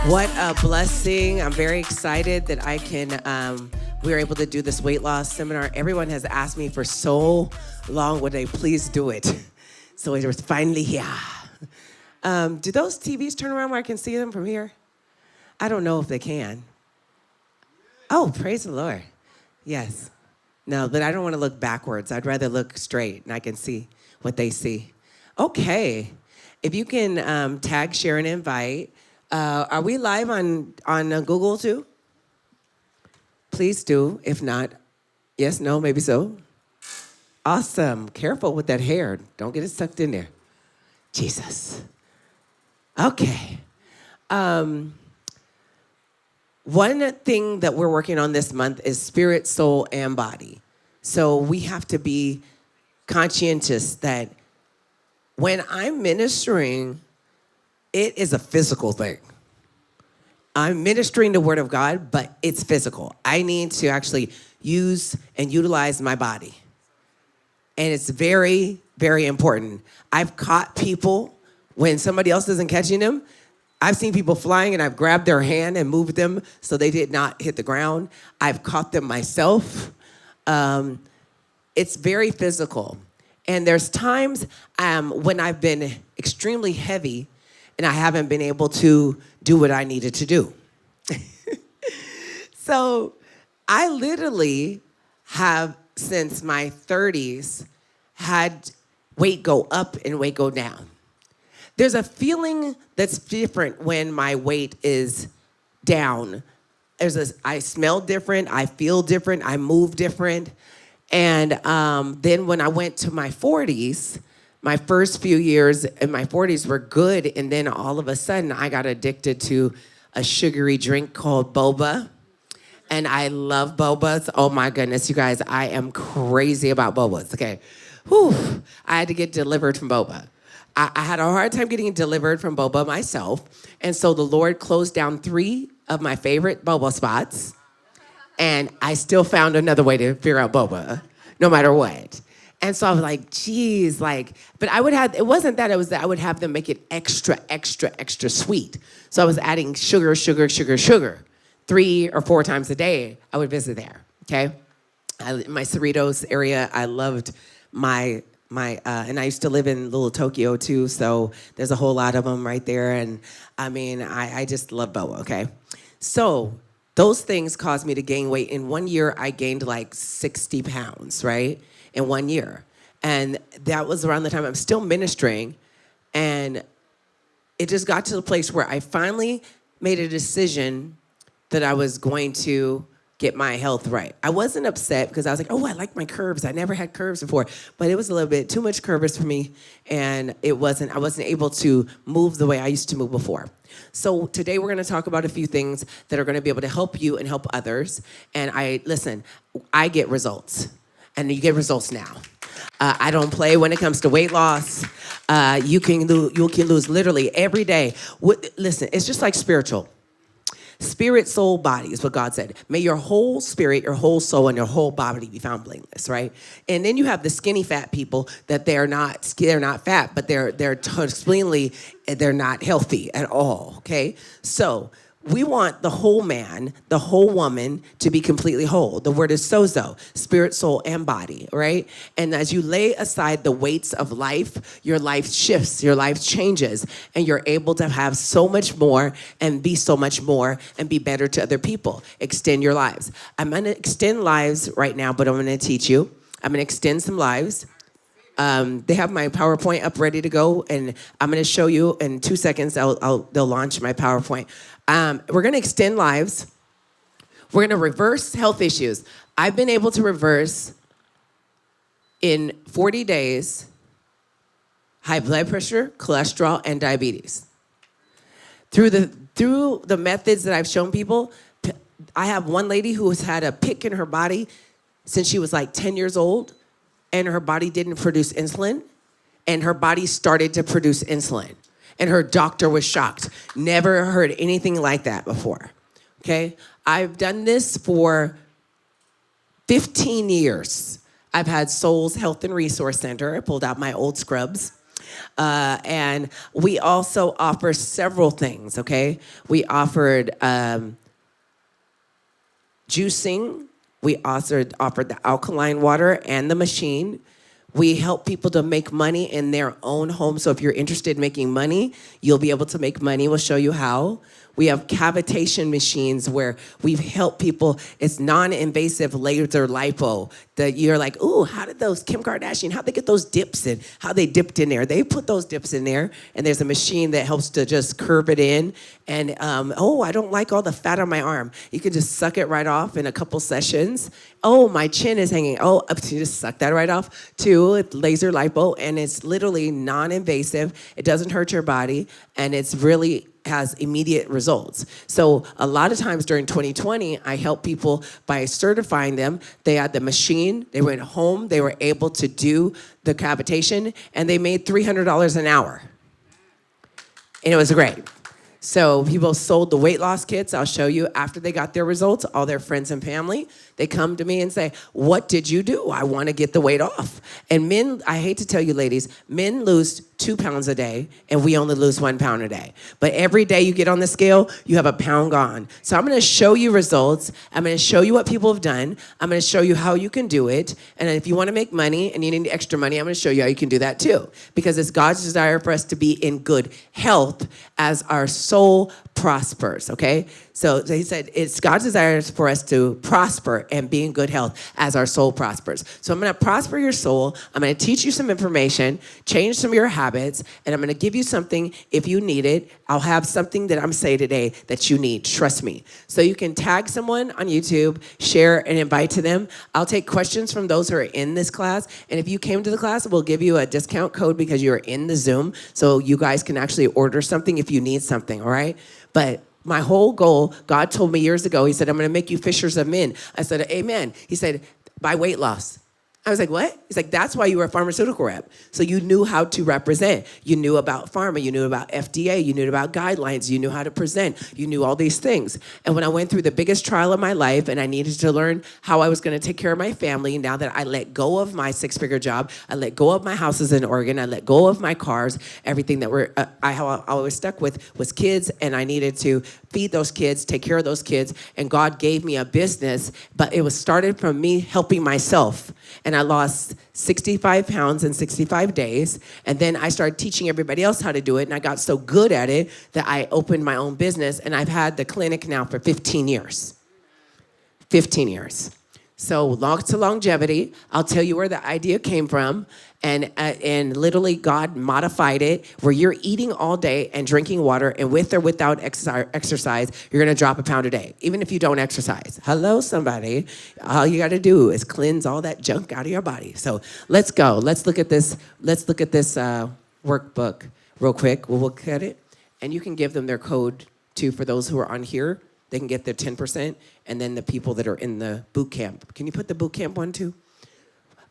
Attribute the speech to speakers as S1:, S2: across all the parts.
S1: What a blessing. I'm very excited that we were able to do this weight loss seminar. Everyone has asked me for so long, would they please do it? So it was finally here. Do those TVs turn around where I can see them from here? I don't know if they can. Oh, praise the Lord. Yes. No, but I don't want to look backwards. I'd rather look straight and I can see what they see. Okay. If you can tag, share, and invite. Are we live on Google too? Please do. If not, yes, no, maybe so. Awesome. Careful with that hair. Don't get it sucked in there. Jesus. Okay. One thing that we're working on this month is spirit, soul, and body. So we have to be conscientious that when I'm ministering, it is a physical thing. I'm ministering the word of God, but it's physical. I need to actually use and utilize my body. And it's very, very important. I've caught people when somebody else isn't catching them. I've seen people flying and I've grabbed their hand and moved them so they did not hit the ground. I've caught them myself. It's very physical. And there's times when I've been extremely heavy and I haven't been able to do what I needed to do. So I literally have, since my 30s, had weight go up and weight go down. There's a feeling that's different when my weight is down. I smell different, I feel different, I move different. And then when I went to my 40s, my first few years in my 40s were good, and then all of a sudden I got addicted to a sugary drink called boba. And I love bobas. Oh my goodness, you guys, I am crazy about bobas, okay? Whew, I had to get delivered from boba. I had a hard time getting delivered from boba myself, and so the Lord closed down 3 of my favorite boba spots, and I still found another way to figure out boba, no matter what. And so I was like, geez, but it wasn't that, it was that I would have them make it extra, extra, extra sweet. So I was adding sugar, 3 or 4 times a day, I would visit there, okay? In my Cerritos area, I loved my and I used to live in Little Tokyo too, so there's a whole lot of them right there. And I mean, I just love boba, okay? So those things caused me to gain weight. In 1 year, I gained like 60 pounds, right? In 1 year. And that was around the time I'm still ministering. And it just got to the place where I finally made a decision that I was going to get my health right. I wasn't upset because I was like, oh, I like my curves. I never had curves before, but it was a little bit too much curves for me, and I wasn't able to move the way I used to move before. So today we're going to talk about a few things that are going to be able to help you and help others. And I get results, and you get results now. I don't play when it comes to weight loss. You can lose literally every day. Listen, it's just like spiritual. Spirit, soul, body is what God said. May your whole spirit, your whole soul, and your whole body be found blameless, right? And then you have the skinny fat people that they're not fat, but they're extremely, they're not healthy at all, okay? So we want the whole man, the whole woman to be completely whole. The word is sozo, spirit, soul, and body, right? And as you lay aside the weights of life, your life shifts, your life changes, and you're able to have so much more and be so much more and be better to other people. Extend your lives. I'm going to extend lives right now, but I'm going to teach you. I'm going to extend some lives. They have my PowerPoint up ready to go, and I'm going to show you in 2 seconds. They'll launch my PowerPoint. We're going to extend lives. We're going to reverse health issues. I've been able to reverse in 40 days high blood pressure, cholesterol, and diabetes. Through the methods that I've shown people, I have one lady who has had a pick in her body since she was like 10 years old, and her body didn't produce insulin, and her body started to produce insulin. And her doctor was shocked. Never heard anything like that before, okay? I've done this for 15 years. I've had Souls Health and Resource Center. I pulled out my old scrubs. And we also offer several things, okay? We offered juicing. We also offered the alkaline water and the machine. We help people to make money in their own home. So if you're interested in making money, you'll be able to make money. We'll show you how. We have cavitation machines where we've helped people. It's non-invasive laser lipo. That you're like, ooh, how did those Kim Kardashian, how'd they get those dips in? How they dipped in there? They put those dips in there, and there's a machine that helps to just curve it in. And, I don't like all the fat on my arm. You can just suck it right off in a couple sessions. Oh, my chin is hanging. Oh, you just suck that right off too. It's laser lipo, and it's literally non-invasive. It doesn't hurt your body, and it's really has immediate results. So a lot of times during 2020, I help people by certifying them. They had the machine, they went home, they were able to do the cavitation, and they made $300 an hour. And it was great. So people sold the weight loss kits. I'll show you after they got their results, all their friends and family, they come to me and say, what did you do? I want to get the weight off. And men, I hate to tell you ladies, men lose 2 pounds a day and we only lose 1 pound a day. But every day you get on the scale, you have a pound gone. So I'm going to show you results. I'm going to show you what people have done. I'm going to show you how you can do it. And if you want to make money and you need extra money, I'm going to show you how you can do that too. Because it's God's desire for us to be in good health as our soul prospers, okay? So he said, it's God's desire for us to prosper and be in good health as our soul prospers. So I'm going to prosper your soul. I'm going to teach you some information, change some of your habits, and I'm going to give you something if you need it. I'll have something that I'm saying today that you need. Trust me. So you can tag someone on YouTube, share, and invite to them. I'll take questions from those who are in this class. And if you came to the class, we'll give you a discount code because you're in the Zoom. So you guys can actually order something if you need something, all right? But my whole goal, God told me years ago, he said, I'm going to make you fishers of men. I said, amen. He said, by weight loss. I was like, what? He's like, that's why you were a pharmaceutical rep. So you knew how to represent. You knew about pharma. You knew about FDA. You knew about guidelines. You knew how to present. You knew all these things. And when I went through the biggest trial of my life and I needed to learn how I was going to take care of my family, now that I let go of my 6-figure job, I let go of my houses in Oregon, I let go of my cars, everything that I was stuck with was kids, and I needed to feed those kids, take care of those kids. And God gave me a business, but it was started from me helping myself. And I lost 65 pounds in 65 days. And then I started teaching everybody else how to do it. And I got so good at it that I opened my own business. And I've had the clinic now for 15 years. 15 years. So lots to longevity. I'll tell you where the idea came from. And literally God modified it where you're eating all day and drinking water, and with or without exercise, you're going to drop a pound a day, even if you don't exercise. Hello, somebody. All you got to do is cleanse all that junk out of your body. So let's go. Let's look at this. Let's look at this workbook real quick. We'll look at it. And you can give them their code too for those who are on here. They can get their 10%. And then the people that are in the boot camp. Can you put the boot camp one too?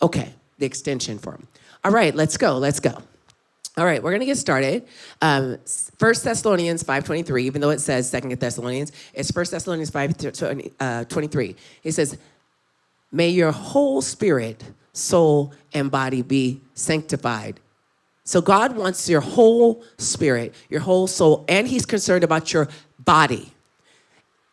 S1: Okay. The extension for them. All right, let's go. All right, we're going to get started. 1 Thessalonians 5:23, even though it says 2 Thessalonians, it's 1 Thessalonians 5:23. It says, may your whole spirit, soul, and body be sanctified. So God wants your whole spirit, your whole soul, and he's concerned about your body.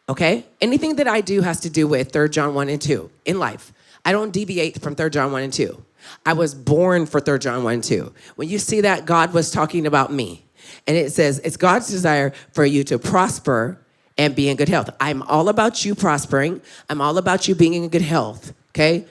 S1: Okay? Anything that I do has to do with 3 John 1 and 2 in life. I don't deviate from 3 John 1 and 2. I was born for 3 John 1 and 2. When you see that, God was talking about me. And it says, it's God's desire for you to prosper and be in good health. I'm all about you prospering. I'm all about you being in good health, okay?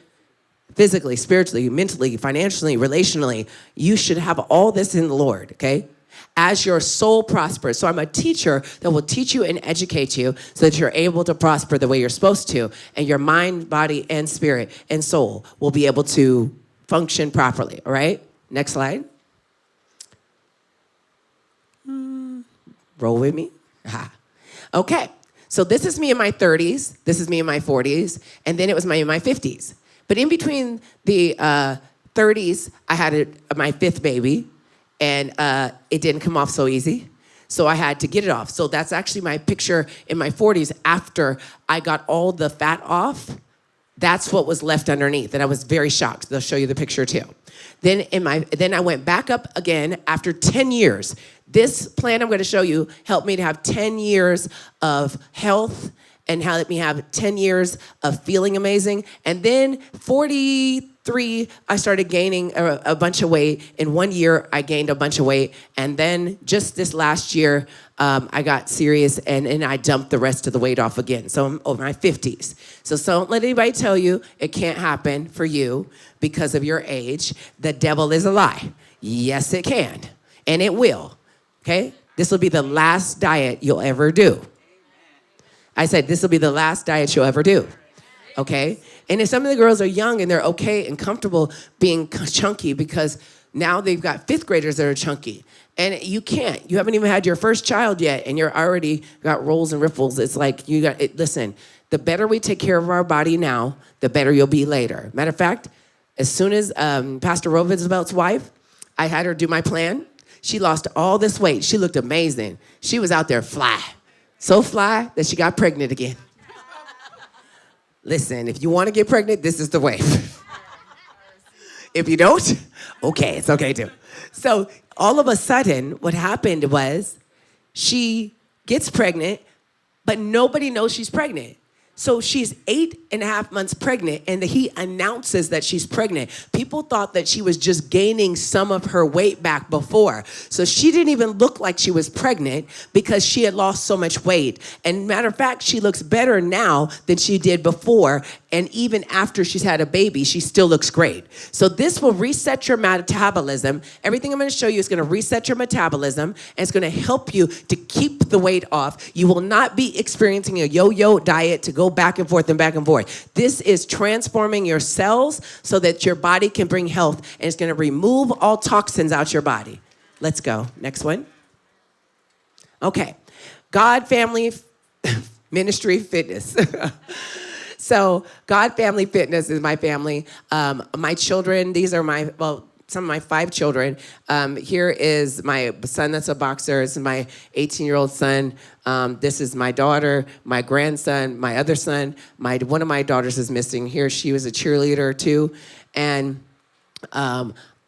S1: Physically, spiritually, mentally, financially, relationally. You should have all this in the Lord, okay? As your soul prospers. So I'm a teacher that will teach you and educate you so that you're able to prosper the way you're supposed to. And your mind, body, and spirit and soul will be able to function properly, all right? Next slide. Roll with me. Okay, so this is me in my 30s. This is me in my 40s. And then it was me in my 50s. But in between the 30s, I had my 5th baby. And it didn't come off so easy. So I had to get it off. So that's actually my picture in my 40s after I got all the fat off That's what was left underneath, and I was very shocked. They'll show you the picture too. Then I went back up again after 10 years. This plan I'm going to show you helped me to have 10 years of health and helped me have 10 years of feeling amazing. And then 43, I started gaining a bunch of weight. In 1 year, I gained a bunch of weight. And then just this last year, I got serious and I dumped the rest of the weight off again. So I'm over my 50s. So don't let anybody tell you it can't happen for you because of your age. The devil is a lie. Yes, it can. And it will. Okay? This will be the last diet you'll ever do. I said, this will be the last diet you'll ever do, okay? And if some of the girls are young and they're okay and comfortable being chunky because now they've got fifth graders that are chunky. And you can't. You haven't even had your first child yet, and you're already got rolls and ripples. It's like you got it. Listen, the better we take care of our body now, the better you'll be later. Matter of fact, as soon as Pastor Roosevelt's wife, I had her do my plan. She lost all this weight. She looked amazing. She was out there fly. So fly that she got pregnant again. Listen, if you want to get pregnant, this is the way. If you don't, okay, it's okay too. So all of a sudden, what happened was she gets pregnant, but nobody knows she's pregnant. So she's 8.5 months pregnant, and he announces that she's pregnant. People thought that she was just gaining some of her weight back before. So she didn't even look like she was pregnant because she had lost so much weight. And matter of fact, she looks better now than she did before. And even after she's had a baby, she still looks great. So this will reset your metabolism. Everything I'm going to show you is going to reset your metabolism, and it's going to help you to keep the weight off. You will not be experiencing a yo-yo diet to go back and forth and back and forth. This is transforming your cells so that your body can bring health, and it's going to remove all toxins out your body. Let's go. Next one. Okay. God, family, ministry, fitness. So God Family Fitness is my family. My children, these are some of my 5 children. Here is my son that's a boxer. This is my 18-year-old son. This is my daughter, my grandson, my other son. One of my daughters is missing here. She was a cheerleader too. And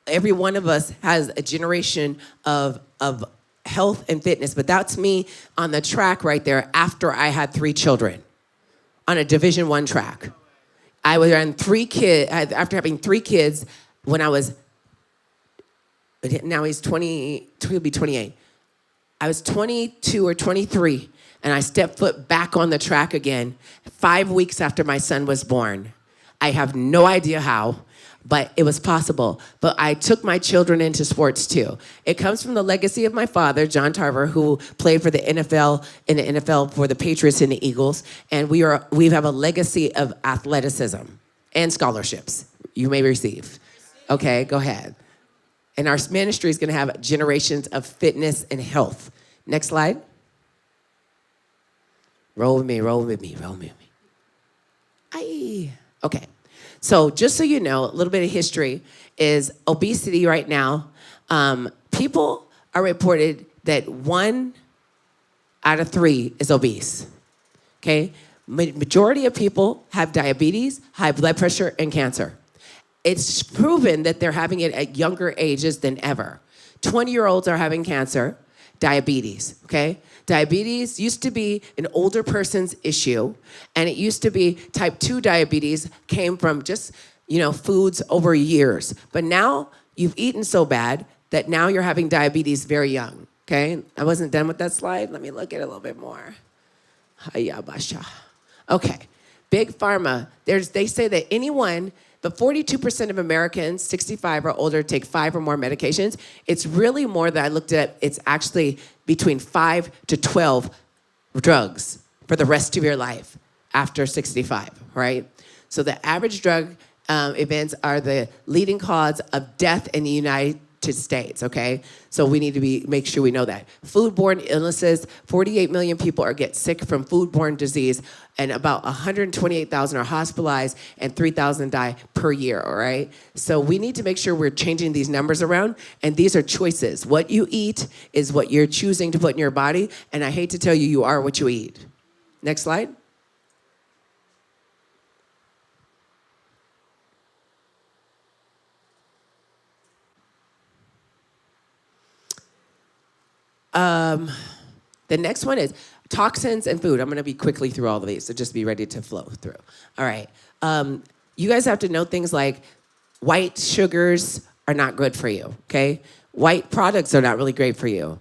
S1: every one of us has a generation of health and fitness. But that's me on the track right there after I had 3 children. On a Division I track. I was on 3 kids, after having 3 kids when I was, now he's 20, he'll be 28. I was 22 or 23, and I stepped foot back on the track again 5 weeks after my son was born. I have no idea how, but it was possible. But I took my children into sports too. It comes from the legacy of my father, John Tarver, who played for the NFL for the Patriots and the Eagles. And we have a legacy of athleticism and scholarships you may receive. Okay, go ahead. And our ministry is going to have generations of fitness and health. Next slide. Roll with me, roll with me, roll with me. Aye. Okay. So just so you know, a little bit of history is obesity right now. People are reported that 1 out of 3 is obese, okay? Majority of people have diabetes, high blood pressure, and cancer. It's proven that they're having it at younger ages than ever. 20-year-olds are having cancer, diabetes, okay? Diabetes used to be an older person's issue, and it used to be type 2 diabetes came from just, foods over years. But now you've eaten so bad that now you're having diabetes very young, okay? I wasn't done with that slide. Let me look at it a little bit more. Okay, Big Pharma, they say that but 42% of Americans 65 or older take 5 or more medications. It's really more that I looked at. It's actually between 5 to 12 drugs for the rest of your life after 65, right? So the average drug events are the leading cause of death in the United States, okay? So we need to make sure we know that. Foodborne illnesses, 48 million people get sick from foodborne disease, and about 128,000 are hospitalized, and 3,000 die per year, all right? So we need to make sure we're changing these numbers around, and these are choices. What you eat is what you're choosing to put in your body, and I hate to tell you, you are what you eat. Next slide. The next one is toxins and food. I'm going to be quickly through all of these, so just be ready to flow through. All right. You guys have to know things like white sugars are not good for you, okay? White products are not really great for you.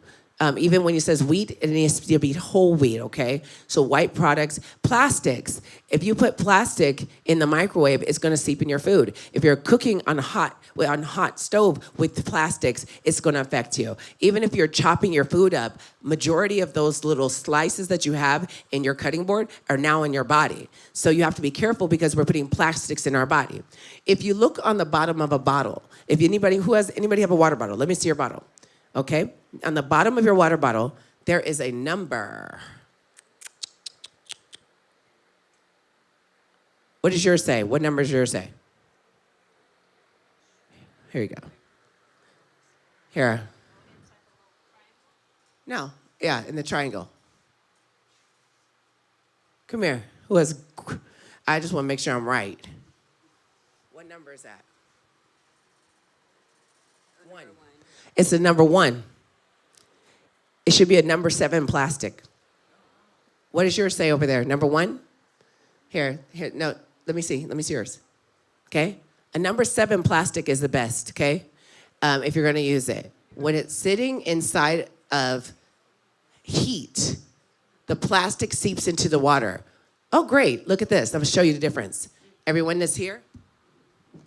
S1: Even when it says wheat, it needs to be whole wheat, okay? So white products, plastics. If you put plastic in the microwave, it's gonna seep in your food. If you're cooking on hot stove with plastics, it's gonna affect you. Even if you're chopping your food up, majority of those little slices that you have in your cutting board are now in your body. So you have to be careful because we're putting plastics in our body. If you look on the bottom of a bottle, if anybody have a water bottle? Let me see your bottle. Okay, on the bottom of your water bottle, there is a number. What does yours say? What number does yours say? Here you go. Here. No, yeah, in the triangle. Come here. I just want to make sure I'm right. What number is that? One. It's a number 1. It should be a number 7 plastic. What does yours say over there? Number 1? Here, no, let me see yours. Okay? A number 7 plastic is the best, okay? If you're gonna use it. When it's sitting inside of heat, the plastic seeps into the water. Oh, great, look at this. I'm gonna show you the difference. Everyone that's here,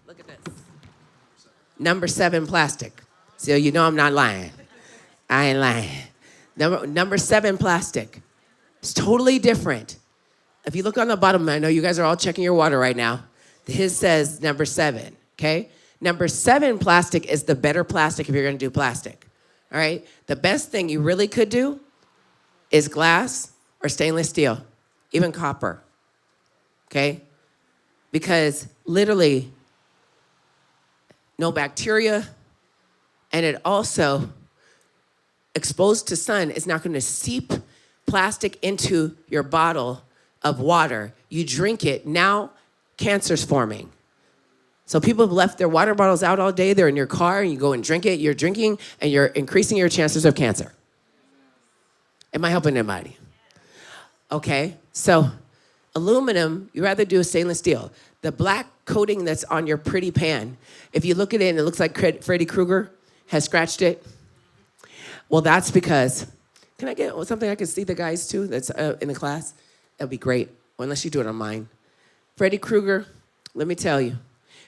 S1: look at this. Number 7 plastic. So you know I'm not lying. I ain't lying. Number 7 plastic. It's totally different. If you look on the bottom, I know you guys are all checking your water right now. His says number 7, okay? Number 7 plastic is the better plastic if you're gonna do plastic, all right? The best thing you really could do is glass or stainless steel, even copper, okay? Because literally, no bacteria, and it also, exposed to sun, is not gonna seep plastic into your bottle of water. You drink it, now cancer's forming. So people have left their water bottles out all day, they're in your car, and you go and drink it, you're drinking, and you're increasing your chances of cancer. Am I helping anybody? Okay, so aluminum, you rather do a stainless steel. The black coating that's on your pretty pan, if you look at it and it looks like Freddy Krueger has scratched it, well, that's because, can I get something I can see the guys too that's in the class? That'd be great, well, unless you do it on mine. Freddy Krueger, let me tell you,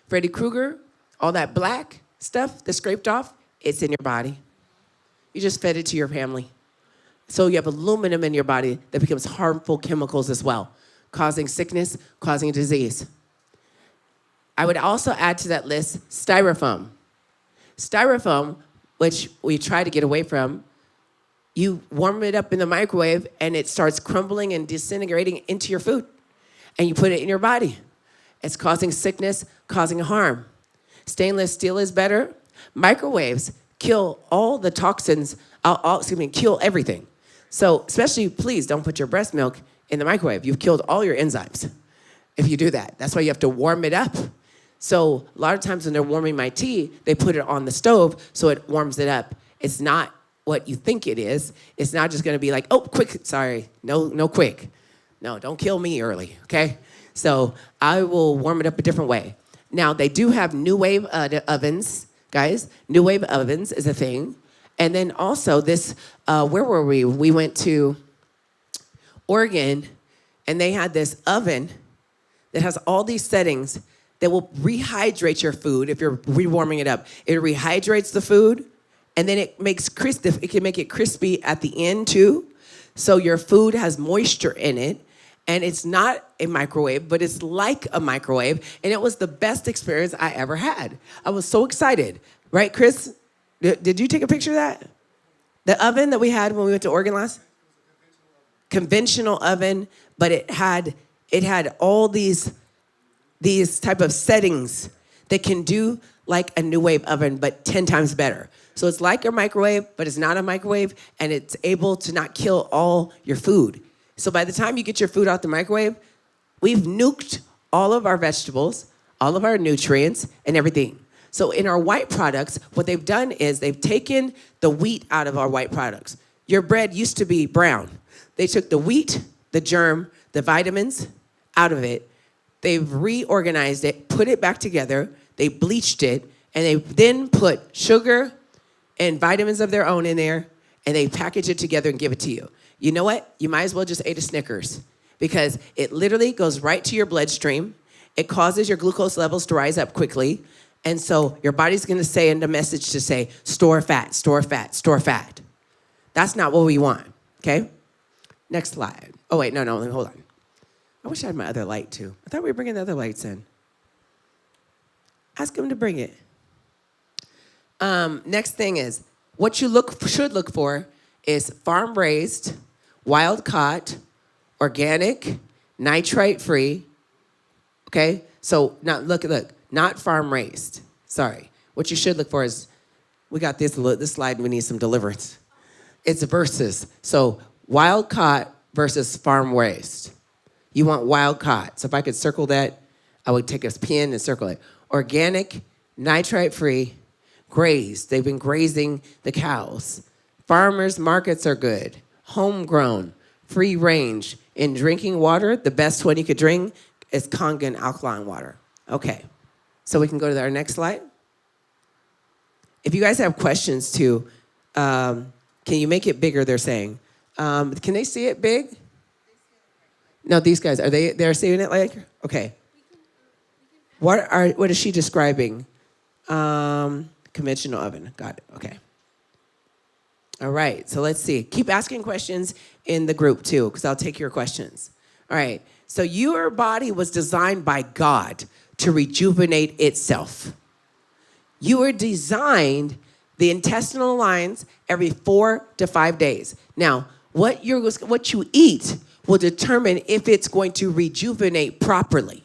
S1: Freddy Krueger, all that black stuff that's scraped off, it's in your body. You just fed it to your family. So you have aluminum in your body that becomes harmful chemicals as well, causing sickness, causing disease. I would also add to that list styrofoam. Styrofoam, which we try to get away from, you warm it up in the microwave and it starts crumbling and disintegrating into your food. And you put it in your body. It's causing sickness, causing harm. Stainless steel is better. Microwaves kill all the toxins, kill everything. So especially, please don't put your breast milk in the microwave. You've killed all your enzymes if you do that. That's why you have to warm it up. So a lot of times when they're warming my tea, they put it on the stove so it warms it up. It's not what you think it is. It's not just gonna be like, oh, quick, sorry, no quick. No, don't kill me early, okay? So I will warm it up a different way. Now, they do have new wave ovens, guys. New wave ovens is a thing. And then also this, where were we? We went to Oregon, and they had this oven that has all these settings that will rehydrate your food if you're rewarming it up. It rehydrates the food, and then it makes crisp. It can make it crispy at the end too. So your food has moisture in it, and it's not a microwave, but it's like a microwave, and it was the best experience I ever had. I was so excited. Right, Chris? Did you take a picture of that? The oven that we had when we went to Oregon last? Conventional oven, but it had all these type of settings that can do like a new wave oven, but 10 times better. So it's like a microwave, but it's not a microwave, and it's able to not kill all your food. So by the time you get your food out the microwave, we've nuked all of our vegetables, all of our nutrients, and everything. So in our white products, what they've done is they've taken the wheat out of our white products. Your bread used to be brown. They took the wheat, the germ, the vitamins out of it. They've reorganized it, put it back together. They bleached it, and they then put sugar and vitamins of their own in there, and they package it together and give it to you. You know what? You might as well just eat a Snickers because it literally goes right to your bloodstream. It causes your glucose levels to rise up quickly. And so your body's going to say in the message to say, store fat, store fat, store fat. That's not what we want, okay? Next slide. Oh, wait, no, hold on. I wish I had my other light, too. I thought we were bringing the other lights in. Ask them to bring it. Next thing is, what you should look for is farm-raised, wild-caught, organic, nitrite-free, okay? So now look, not farm-raised. Sorry. What you should look for is, we got this slide and we need some deliverance. It's versus. So wild-caught versus farm-raised. You want wild-caught. So if I could circle that, I would take a pin and circle it. Organic, nitrite-free, grazed. They've been grazing the cows. Farmers markets are good. Homegrown, free range. In drinking water, the best one you could drink is Kangen alkaline water. Okay, so we can go to our next slide. If you guys have questions too, can you make it bigger, they're saying. Can they see it big? No, these guys, they're seeing it like, okay. What is she describing? Conventional oven, got it, okay. All right, so let's see. Keep asking questions in the group too, because I'll take your questions. All right, so your body was designed by God to rejuvenate itself. You were designed the intestinal lines every 4 to 5 days. Now, what you eat will determine if it's going to rejuvenate properly,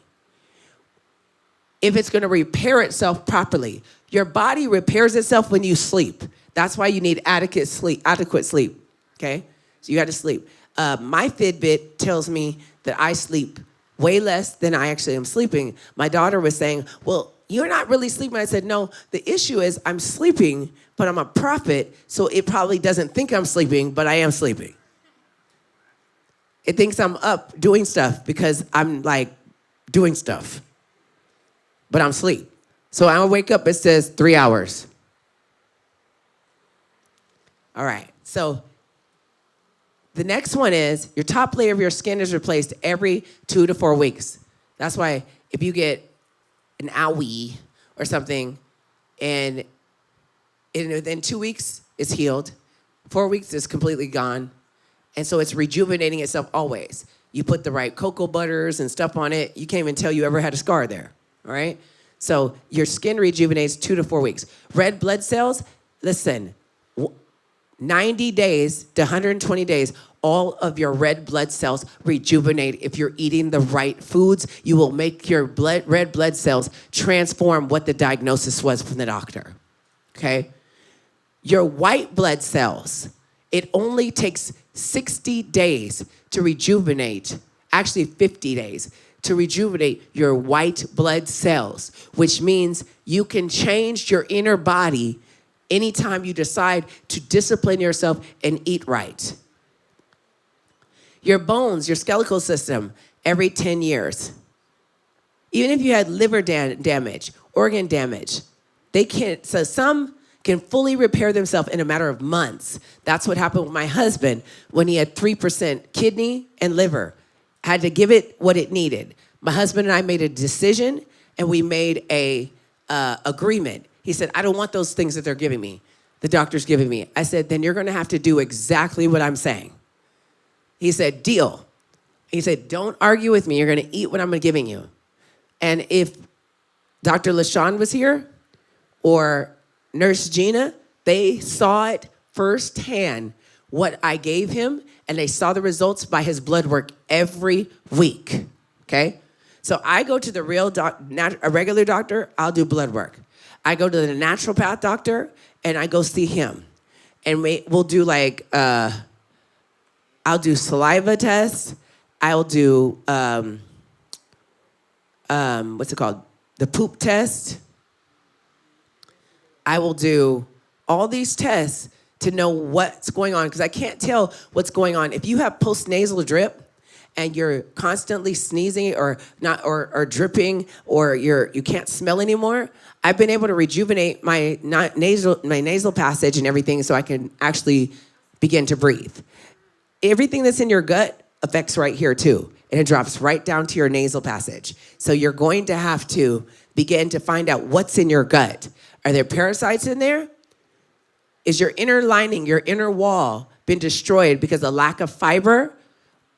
S1: if it's going to repair itself properly. Your body repairs itself when you sleep. That's why you need adequate sleep, okay? So you got to sleep. My Fitbit tells me that I sleep way less than I actually am sleeping. My daughter was saying, well, you're not really sleeping. I said, no, the issue is I'm sleeping, but I'm a prophet, so it probably doesn't think I'm sleeping, but I am sleeping. It thinks I'm up doing stuff because I'm like doing stuff, but I'm asleep. So I wake up, it says 3 hours. All right, so the next one is your top layer of your skin is replaced every 2 to 4 weeks. That's why if you get an owie or something and within 2 weeks it's healed, 4 weeks it's completely gone. And so it's rejuvenating itself always. You put the right cocoa butters and stuff on it, you can't even tell you ever had a scar there, all right? So your skin rejuvenates 2 to 4 weeks. Red blood cells, listen, 90 days to 120 days, all of your red blood cells rejuvenate. If you're eating the right foods, you will make your red blood cells transform what the diagnosis was from the doctor, okay? Your white blood cells, it only takes 60 days to rejuvenate, actually 50 days, to rejuvenate your white blood cells, which means you can change your inner body anytime you decide to discipline yourself and eat right. Your bones, your skeletal system, every 10 years. Even if you had liver damage, organ damage, so some can fully repair themselves in a matter of months. That's what happened with my husband when he had 3% kidney and liver. Had to give it what it needed. My husband and I made a decision, and we made a agreement. He said, I don't want those things that they're giving me, the doctor's giving me. I said, then you're going to have to do exactly what I'm saying. He said, deal. He said, don't argue with me. You're going to eat what I'm giving you. And if Dr. LaShawn was here or Nurse Gina, they saw it firsthand, what I gave him, and they saw the results by his blood work every week, okay? So I go to the a regular doctor, I'll do blood work. I go to the naturopath doctor, and I go see him. And we'll do like, I'll do saliva tests. I'll do, what's it called? The poop test. I will do all these tests to know what's going on, because I can't tell what's going on. If you have postnasal drip and you're constantly sneezing or not or dripping, or you can't smell anymore, I've been able to rejuvenate my nasal passage and everything so I can actually begin to breathe. Everything that's in your gut affects right here too, and it drops right down to your nasal passage. So you're going to have to begin to find out what's in your gut. Are there parasites in there? Is your inner lining, your inner wall, been destroyed because of lack of fiber?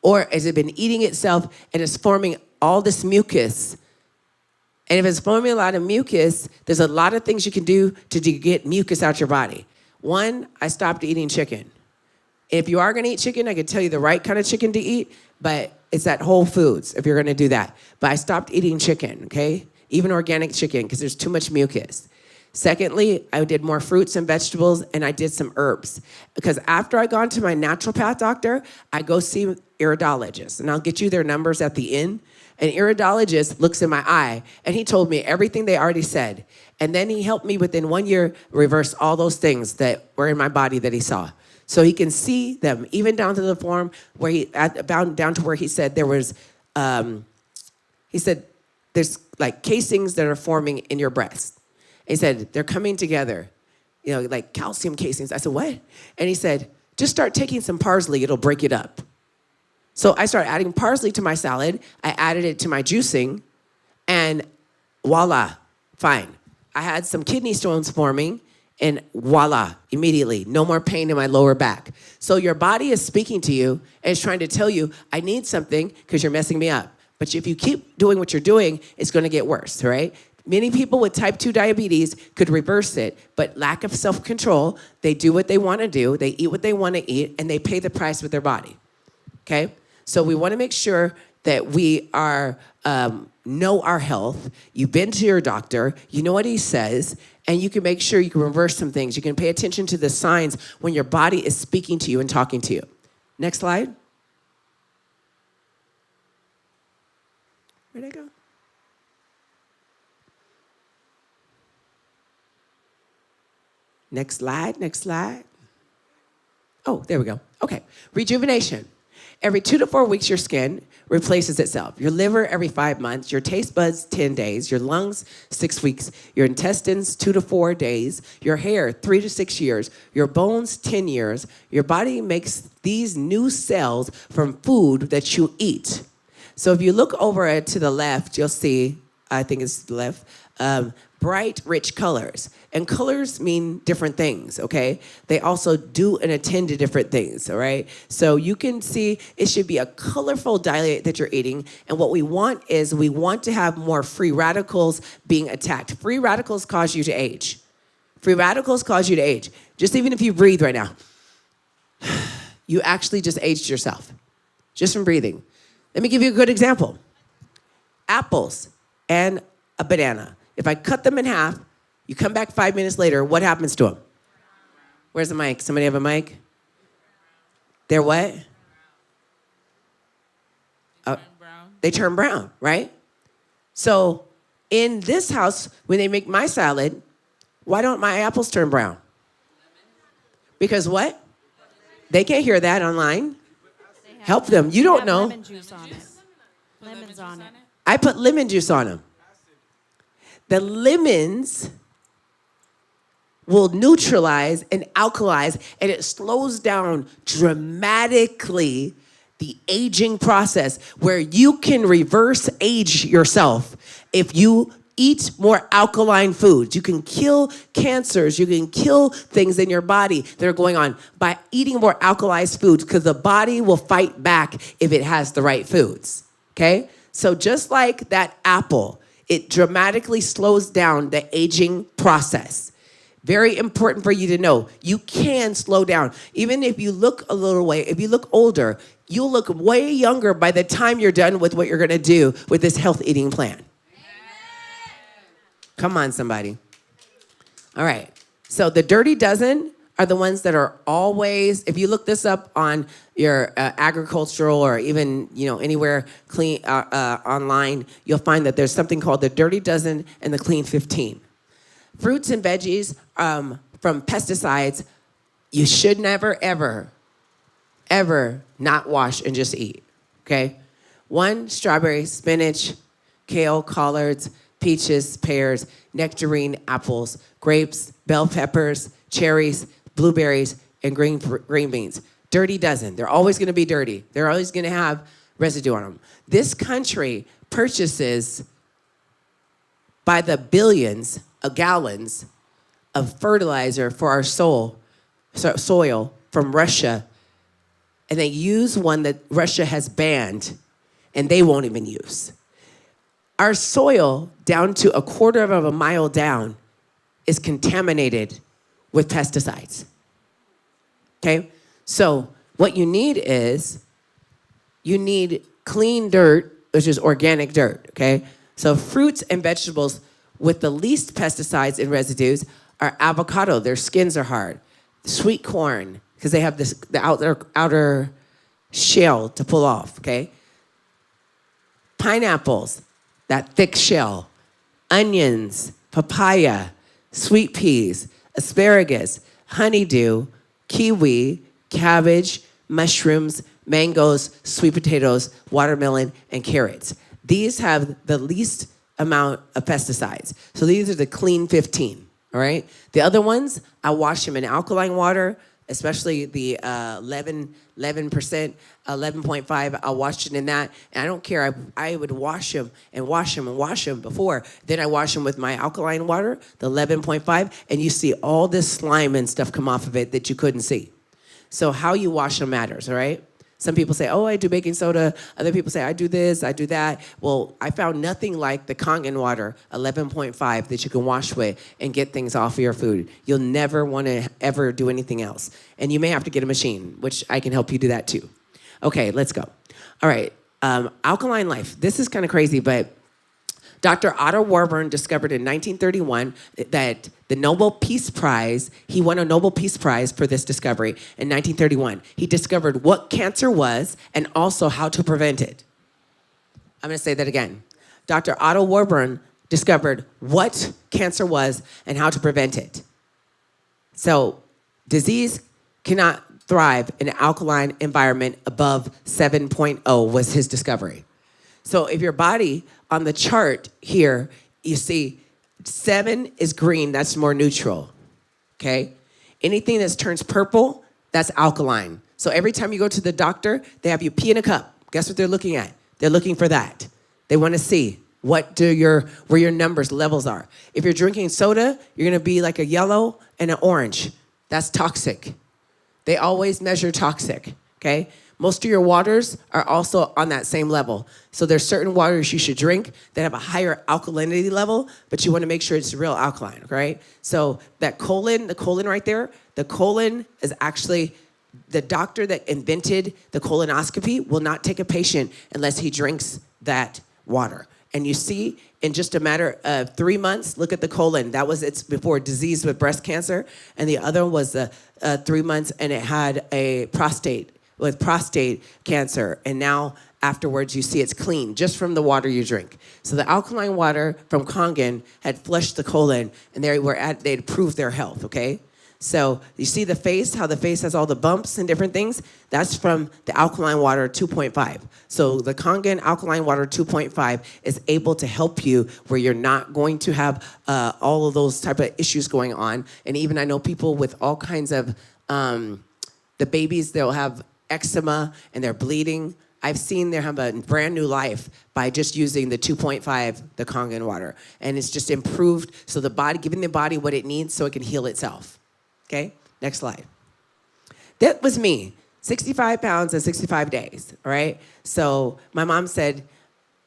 S1: Or has it been eating itself and it's forming all this mucus? And if it's forming a lot of mucus, there's a lot of things you can do to get mucus out your body. One, I stopped eating chicken. If you are gonna eat chicken, I can tell you the right kind of chicken to eat, but it's at Whole Foods if you're gonna do that. But I stopped eating chicken, okay? Even organic chicken, because there's too much mucus. Secondly, I did more fruits and vegetables, and I did some herbs. Because after I gone to my naturopath doctor, I go see iridologists, and I'll get you their numbers at the end. An iridologist looks in my eye, and he told me everything they already said. And then he helped me within 1 year reverse all those things that were in my body that he saw. So he can see them, even down to the form where down to where he said there was, he said there's like casings that are forming in your breast. He said, they're coming together, you know, like calcium casings. I said, what? And he said, just start taking some parsley, it'll break it up. So I started adding parsley to my salad. I added it to my juicing, and voila, fine. I had some kidney stones forming, and voila, immediately, no more pain in my lower back. So your body is speaking to you, and it's trying to tell you, I need something because you're messing me up. But if you keep doing what you're doing, it's gonna get worse, right? Many people with type 2 diabetes could reverse it, but lack of self-control, they do what they wanna do, they eat what they wanna eat, and they pay the price with their body, okay? So we wanna make sure that we are, know our health. You've been to your doctor, you know what he says, and you can make sure you can reverse some things. You can pay attention to the signs when your body is speaking to you and talking to you. Next slide. Where'd I go? Next slide, next slide. Oh, there we go. Okay, rejuvenation. Every 2 to 4 weeks, your skin replaces itself. Your liver every 5 months, your taste buds 10 days, your lungs 6 weeks, your intestines 2 to 4 days, your hair 3 to 6 years, your bones 10 years. Your body makes these new cells from food that you eat. So if you look over to the left, you'll see, I think it's the left, bright, rich colors. And colors mean different things, okay? They also do and attend to different things, all right? So you can see it should be a colorful diet that you're eating. And what we want is we want to have more free radicals being attacked. Free radicals cause you to age. Free radicals cause you to age. Just even if you breathe right now, you actually just aged yourself, just from breathing. Let me give you a good example. Apples and a banana. If I cut them in half, you come back 5 minutes later, what happens to them? Where's the mic? Somebody have a mic? They're what? They turn brown, right? So in this house, when they make my salad, why don't my apples turn brown? Because what? They can't hear that online. Help them. You don't know.
S2: Lemon juice on it. Lemons on it.
S1: I put lemon juice on them. The lemons will neutralize and alkalize, and it slows down dramatically the aging process, where you can reverse age yourself if you eat more alkaline foods. You can kill cancers, you can kill things in your body that are going on by eating more alkalized foods, because the body will fight back if it has the right foods, okay? So just like that apple, it dramatically slows down the aging process. Very important for you to know. You can slow down. Even if you look a little way, if you look older, you'll look way younger by the time you're done with what you're gonna do with this health eating plan. Come on, somebody. All right, so the dirty dozen are the ones that are always, if you look this up on your agricultural or even anywhere clean online, you'll find that there's something called the dirty dozen and the clean 15. Fruits and veggies from pesticides You should never, ever, ever not wash and just eat, okay? 1, strawberries, spinach, kale, collards, peaches, pears, nectarine, apples, grapes, bell peppers, cherries, blueberries, and green beans. Dirty dozen. They're always going to be dirty. They're always going to have residue on them. This country purchases by the billions of gallons of fertilizer for our soil from Russia, and they use one that Russia has banned, and they won't even use. Our soil, down to a quarter of a mile down, is contaminated with pesticides. Okay? So what you need is, you need clean dirt, which is organic dirt, okay? So fruits and vegetables with the least pesticides and residues are avocado. Their skins are hard. Sweet corn, because they have the outer shell to pull off, okay? Pineapples, that thick shell. Onions, papaya, sweet peas, asparagus, honeydew, kiwi, cabbage, mushrooms, mangoes, sweet potatoes, watermelon, and carrots. These have the least amount of pesticides. So these are the clean 15, all right? The other ones, I wash them in alkaline water, especially the 11%, 11.5, I'll wash it in that. And I don't care, I would wash them and wash them and wash them before. Then I wash them with my alkaline water, the 11.5, and you see all this slime and stuff come off of it that you couldn't see. So how you wash them matters, all right? Some people say, oh, I do baking soda. Other people say, I do this, I do that. Well, I found nothing like the Kangen water, 11.5, that you can wash with and get things off of your food. You'll never want to ever do anything else. And you may have to get a machine, which I can help you do that too. Okay, let's go. All right, alkaline life. This is kind of crazy, but Dr. Otto Warburg discovered in 1931 that the Nobel Peace Prize, he won a Nobel Peace Prize for this discovery in 1931. He discovered what cancer was and also how to prevent it. I'm going to say that again. Dr. Otto Warburg discovered what cancer was and how to prevent it. So disease cannot thrive in an alkaline environment above 7.0 was his discovery. So if your body, on the chart here, you see 7 is green, that's more neutral, okay? Anything that turns purple, that's alkaline. So every time you go to the doctor, they have you pee in a cup. Guess what they're looking at? They're looking for that. They want to see where your numbers, levels are. If you're drinking soda, you're going to be like a yellow and an orange. That's toxic. They always measure toxic, okay? Most of your waters are also on that same level. So there's certain waters you should drink that have a higher alkalinity level, but you want to make sure it's real alkaline, right? So that colon, the colon right there, the colon is actually, the doctor that invented the colonoscopy will not take a patient unless he drinks that water. And you see, in just a matter of 3 months, look at the colon. That was it's before disease with breast cancer. And the other was 3 months, and it had a prostate cancer. And now afterwards you see it's clean just from the water you drink. So the alkaline water from Kangen had flushed the colon, and they'd proved their health, okay? So you see the face, how the face has all the bumps and different things? That's from the alkaline water 2.5. So the Kangen alkaline water 2.5 is able to help you where you're not going to have all of those type of issues going on. And even I know people with all kinds of, the babies, they'll have eczema and they're bleeding. I've seen them have a brand new life by just using the 2.5, the Kangen water. And it's just improved, so the body, giving the body what it needs so it can heal itself. Okay, next slide. That was me, 65 pounds in 65 days, all right? So my mom said,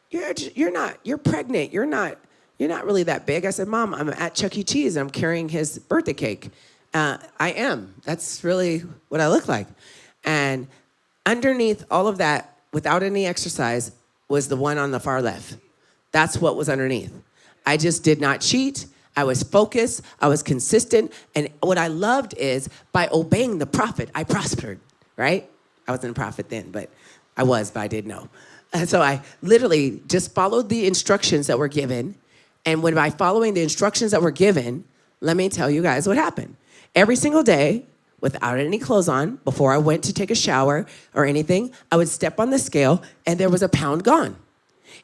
S1: you're pregnant, you're not really that big. I said, Mom, I'm at Chuck E. Cheese and I'm carrying his birthday cake. I am, that's really what I look like. And underneath all of that, without any exercise, was the one on the far left. That's what was underneath. I just did not cheat. I was focused, I was consistent, and what I loved is by obeying the prophet, I prospered, right? I wasn't a prophet then, but I didn't know. And so I literally just followed the instructions that were given, and by following the instructions that were given, let me tell you guys what happened. Every single day, without any clothes on, before I went to take a shower or anything, I would step on the scale and there was a pound gone.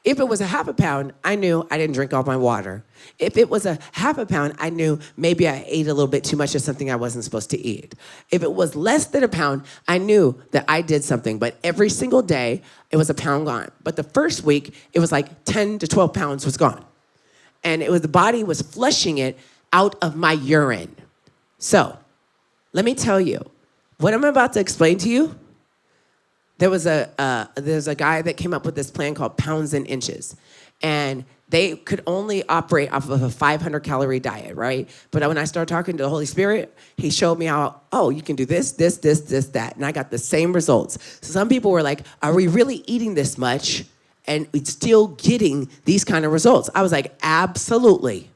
S1: If it was a half a pound, I knew I didn't drink all my water. If it was a half a pound, I knew maybe I ate a little bit too much of something I wasn't supposed to eat. If it was less than a pound, I knew that I did something. But every single day, it was a pound gone. But the first week, it was like 10 to 12 pounds was gone. And it was the body was flushing it out of my urine. So, let me tell you, what I'm about to explain to you, there's a guy that came up with this plan called Pounds and Inches. And they could only operate off of a 500 calorie diet, right? But when I started talking to the Holy Spirit, he showed me how, you can do this, that. And I got the same results. So some people were like, are we really eating this much and still getting these kind of results? I was like, absolutely.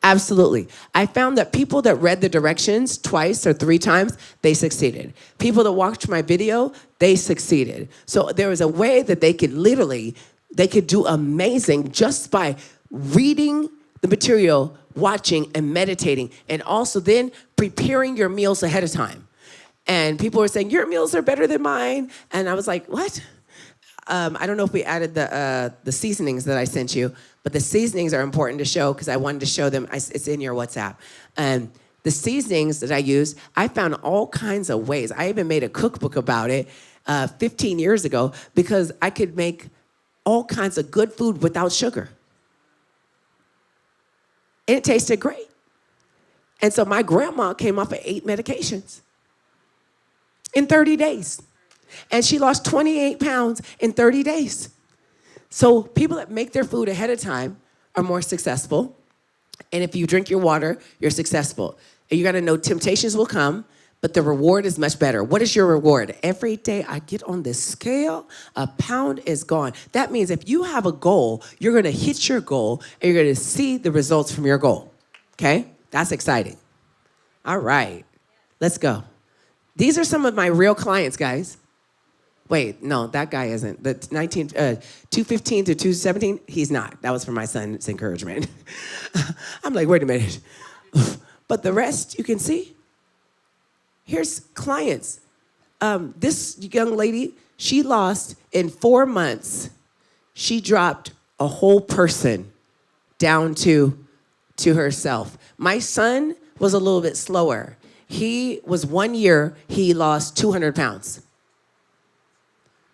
S1: Absolutely. I found that people that read the directions twice or 3 times, they succeeded. People that watched my video, they succeeded. So there was a way that they could do amazing just by reading the material, watching and meditating, and also then preparing your meals ahead of time. And people were saying, your meals are better than mine. And I was like, what? I don't know if we added the seasonings that I sent you, but the seasonings are important to show because I wanted to show them. It's in your WhatsApp. The seasonings that I use, I found all kinds of ways. I even made a cookbook about it 15 years ago because I could make all kinds of good food without sugar. And it tasted great. And so my grandma came off of 8 medications in 30 days. And she lost 28 pounds in 30 days. So people that make their food ahead of time are more successful. And if you drink your water, you're successful. And you got to know temptations will come, but the reward is much better. What is your reward? Every day I get on this scale, a pound is gone. That means if you have a goal, you're going to hit your goal and you're going to see the results from your goal. Okay? That's exciting. All right. Let's go. These are some of my real clients, guys. Wait, no, that guy isn't. The 215 to 217, he's not. That was for my son's encouragement. I'm like, wait a minute. But the rest, you can see. Here's clients. This young lady, she lost in 4 months, she dropped a whole person down to herself. My son was a little bit slower. He was 1 year, he lost 200 pounds.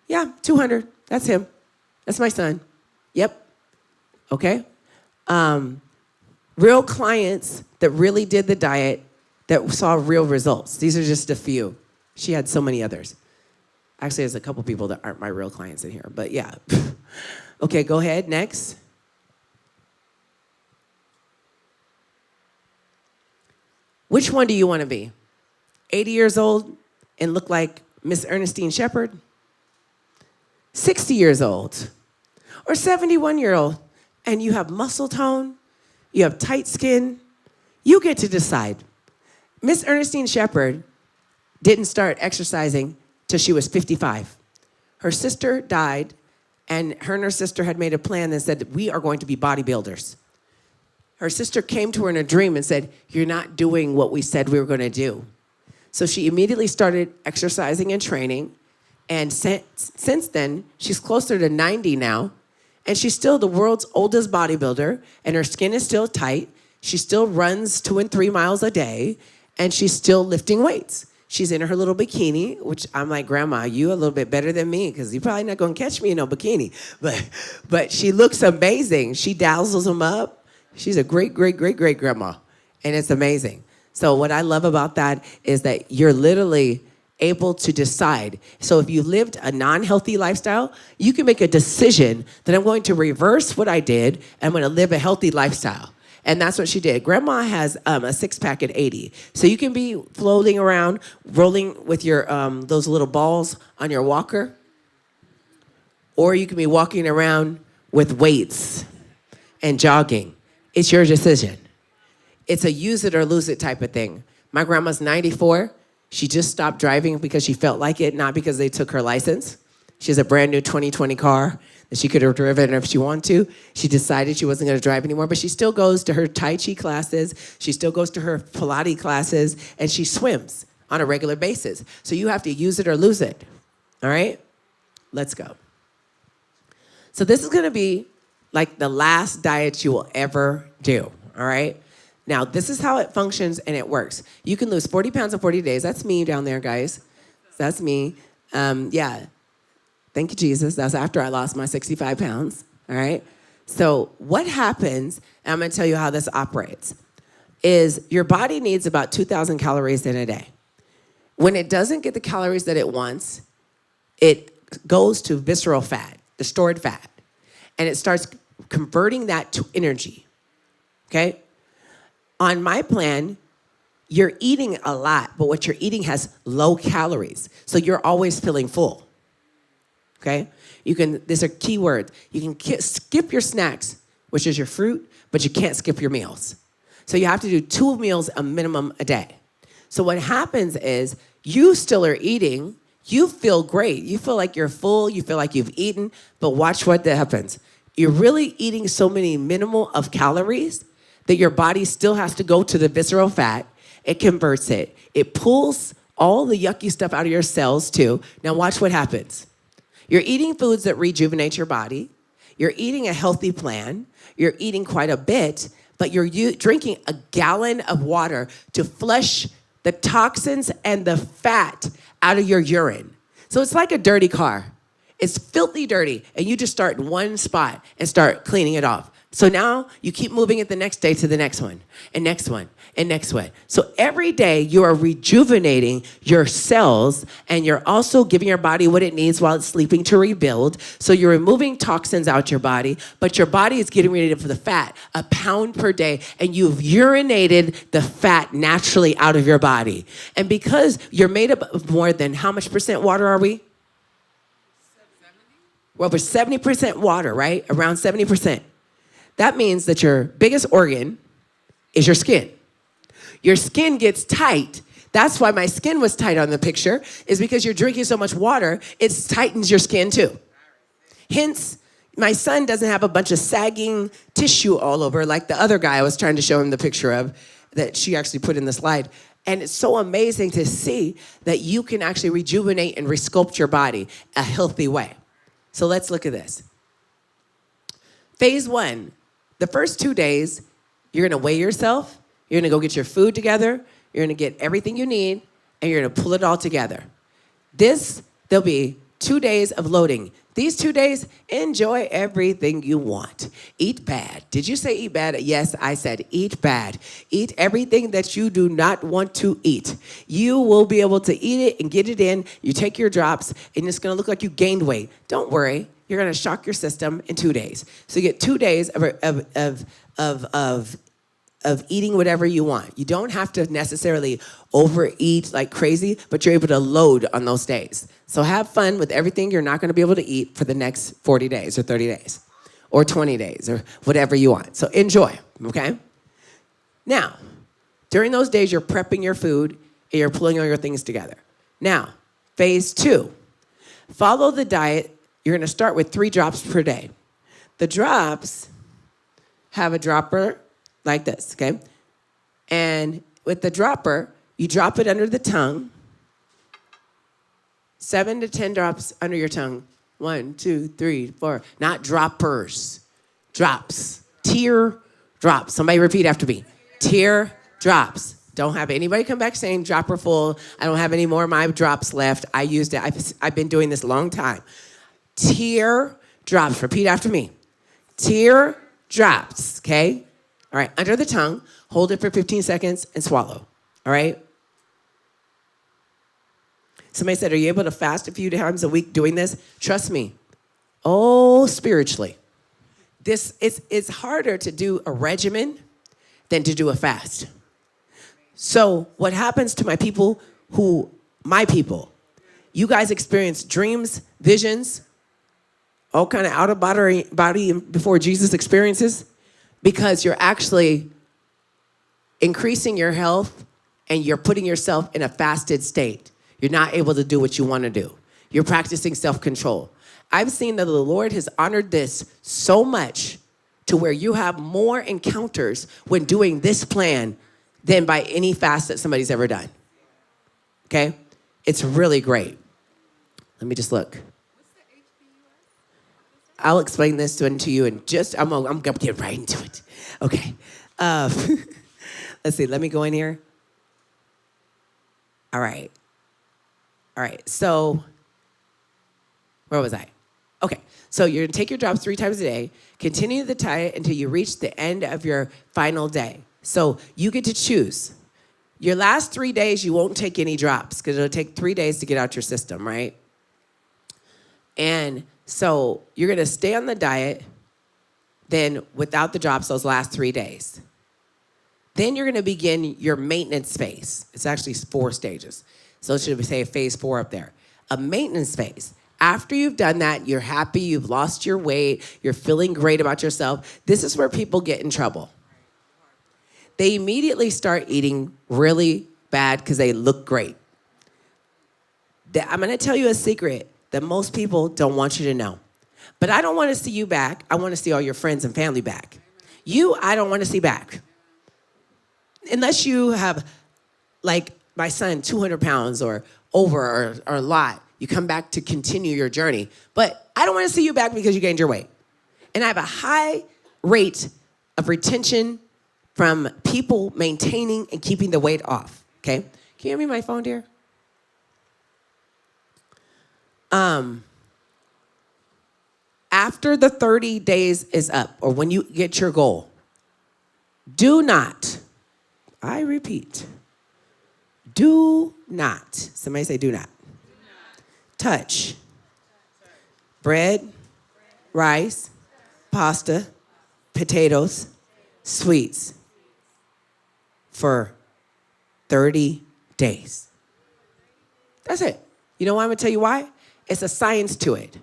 S1: Yeah, 200. That's him. That's my son. Yep. Okay. Real clients that really did the diet, that saw real results. These are just a few. She had so many others. Actually, there's a couple people that aren't my real clients in here, but yeah. Okay, go ahead. Next. Which one do you want to be? 80 years old and look like Miss Ernestine Shepherd? 60 years old or 71-year-old and you have muscle tone, you have tight skin, you get to decide. Miss Ernestine Shepherd didn't start exercising till she was 55. Her sister died and her sister had made a plan that said, we are going to be bodybuilders. Her sister came to her in a dream and said, you're not doing what we said we were going to do. So she immediately started exercising and training. And since then, she's closer to 90 now, and she's still the world's oldest bodybuilder, and her skin is still tight. She still runs 2 and 3 miles a day, and she's still lifting weights. She's in her little bikini, which I'm like, Grandma, you a little bit better than me, because you're probably not going to catch me in no bikini. But she looks amazing. She dazzles them up. She's a great, great, great, great grandma, and it's amazing. So what I love about that is that you're literally able to decide. So if you lived a non-healthy lifestyle, you can make a decision that I'm going to reverse what I did and I'm going to live a healthy lifestyle. And that's what she did. Grandma has a 6-pack at 80. So you can be floating around, rolling with your those little balls on your walker, or you can be walking around with weights and jogging. It's your decision. It's a use it or lose it type of thing. My grandma's 94. She just stopped driving because she felt like it, not because they took her license. She has a brand new 2020 car that she could have driven if she wanted to. She decided she wasn't going to drive anymore, but she still goes to her Tai Chi classes. She still goes to her Pilates classes, and she swims on a regular basis. So you have to use it or lose it. All right? Let's go. So this is going to be like the last diet you will ever do. All right? Now, this is how it functions and it works. You can lose 40 pounds in 40 days. That's me down there, guys. That's me. Yeah. Thank you, Jesus. That's after I lost my 65 pounds. All right? So what happens, and I'm going to tell you how this operates, is your body needs about 2,000 calories in a day. When it doesn't get the calories that it wants, it goes to visceral fat, the stored fat, and it starts converting that to energy, okay? On my plan, you're eating a lot, but what you're eating has low calories, so you're always feeling full, okay? These are key words. You can skip your snacks, which is your fruit, but you can't skip your meals. So you have to do 2 meals a minimum a day. So what happens is you still are eating, you feel great. You feel like you're full, you feel like you've eaten, but watch what happens. You're really eating so many minimal of calories that your body still has to go to the visceral fat. It converts it. It pulls all the yucky stuff out of your cells too. Now watch what happens. You're eating foods that rejuvenate your body. You're eating a healthy plan. You're eating quite a bit, but you're drinking a gallon of water to flush the toxins and the fat out of your urine. So it's like a dirty car. It's filthy dirty, and you just start in one spot and start cleaning it off. So now you keep moving it the next day to the next one, and next one, and next one. So every day you are rejuvenating your cells, and you're also giving your body what it needs while it's sleeping to rebuild. So you're removing toxins out your body, but your body is getting ready for the fat, 1 pound per day, and you've urinated the fat naturally out of your body. And because you're made up of more than how much percent water are we? 70? Well, we're 70% water, right? Around 70%. That means that your biggest organ is your skin. Your skin gets tight. That's why my skin was tight on the picture, is because you're drinking so much water, it tightens your skin too. Hence, my son doesn't have a bunch of sagging tissue all over like the other guy I was trying to show him the picture of that she actually put in the slide. And it's so amazing to see that you can actually rejuvenate and resculpt your body a healthy way. So let's look at this. Phase 1. The first 2 days, you're gonna weigh yourself, you're gonna go get your food together, you're gonna get everything you need, and you're gonna pull it all together. There'll be 2 days of loading. These 2 days, enjoy everything you want. Eat bad. Did you say eat bad? Yes, I said eat bad. Eat everything that you do not want to eat. You will be able to eat it and get it in. You take your drops, and it's gonna look like you gained weight. Don't worry. You're gonna shock your system in 2 days. So you get 2 days of eating whatever you want. You don't have to necessarily overeat like crazy, but you're able to load on those days. So have fun with everything you're not gonna be able to eat for the next 40 days or 30 days or 20 days or whatever you want. So enjoy, okay? Now, during those days, you're prepping your food and you're pulling all your things together. Now, phase 2, follow the diet. You're gonna start with 3 drops per day. The drops have a dropper like this, okay? And with the dropper, you drop it under the tongue, 7 to 10 drops under your tongue. 1, 2, 3, 4, not droppers, drops, tear drops. Somebody repeat after me. Tear drops. Don't have anybody come back saying dropper full. I don't have any more of my drops left. I used it. I've been doing this a long time. Tear drops. Repeat after me. Tear drops, okay? All right, under the tongue, hold it for 15 seconds and swallow, all right? Somebody said, are you able to fast a few times a week doing this? Trust me. Oh, spiritually. It's harder to do a regimen than to do a fast. So what happens to my people, you guys experience dreams, visions, all kind of out of body before Jesus experiences, because you're actually increasing your health and you're putting yourself in a fasted state. You're not able to do what you want to do. You're practicing self-control. I've seen that the Lord has honored this so much to where you have more encounters when doing this plan than by any fast that somebody's ever done. okay? It's really great. Let me just look. I'll explain this one to you in just, I'm going to get right into it. Okay. Let's see. Let me go in here. All right. So, where was I? Okay. So you're going to take your drops 3 times a day. Continue the diet until you reach the end of your final day. So you get to choose. Your last 3 days, you won't take any drops because it'll take 3 days to get out your system, right? And so you're going to stay on the diet, then without the drops those last 3 days. Then you're going to begin your maintenance phase. It's actually 4 stages. So it should say phase 4 up there. A maintenance phase. After you've done that, you're happy, you've lost your weight, you're feeling great about yourself. This is where people get in trouble. They immediately start eating really bad because they look great. I'm going to tell you a secret that most people don't want you to know. But I don't want to see you back. I want to see all your friends and family back. You, I don't want to see back. Unless you have, like my son, 200 pounds or over or a lot, you come back to continue your journey. But I don't want to see you back because you gained your weight. And I have a high rate of retention from people maintaining and keeping the weight off, okay? Can you hear me my phone, dear? After the 30 days is up, or when you get your goal, do not, I repeat, do not, somebody say do not, touch bread, rice, pasta, potatoes, sweets for 30 days. That's it. You know why I'm going to tell you why? It's a science to it.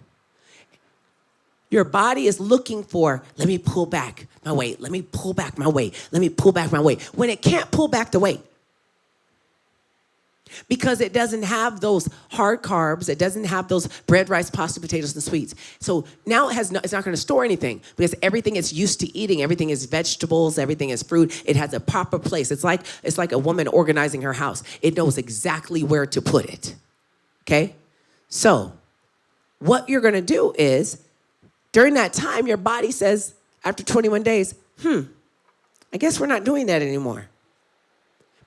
S1: Your body is looking for, let me pull back my weight. Let me pull back my weight. Let me pull back my weight. When it can't pull back the weight. Because it doesn't have those hard carbs. It doesn't have those bread, rice, pasta, potatoes, and sweets. So now it's not going to store anything because everything it's used to eating, everything is vegetables, everything is fruit. It has a proper place. It's like a woman organizing her house. It knows exactly where to put it. Okay? So what you're going to do is, during that time, your body says, after 21 days, I guess we're not doing that anymore.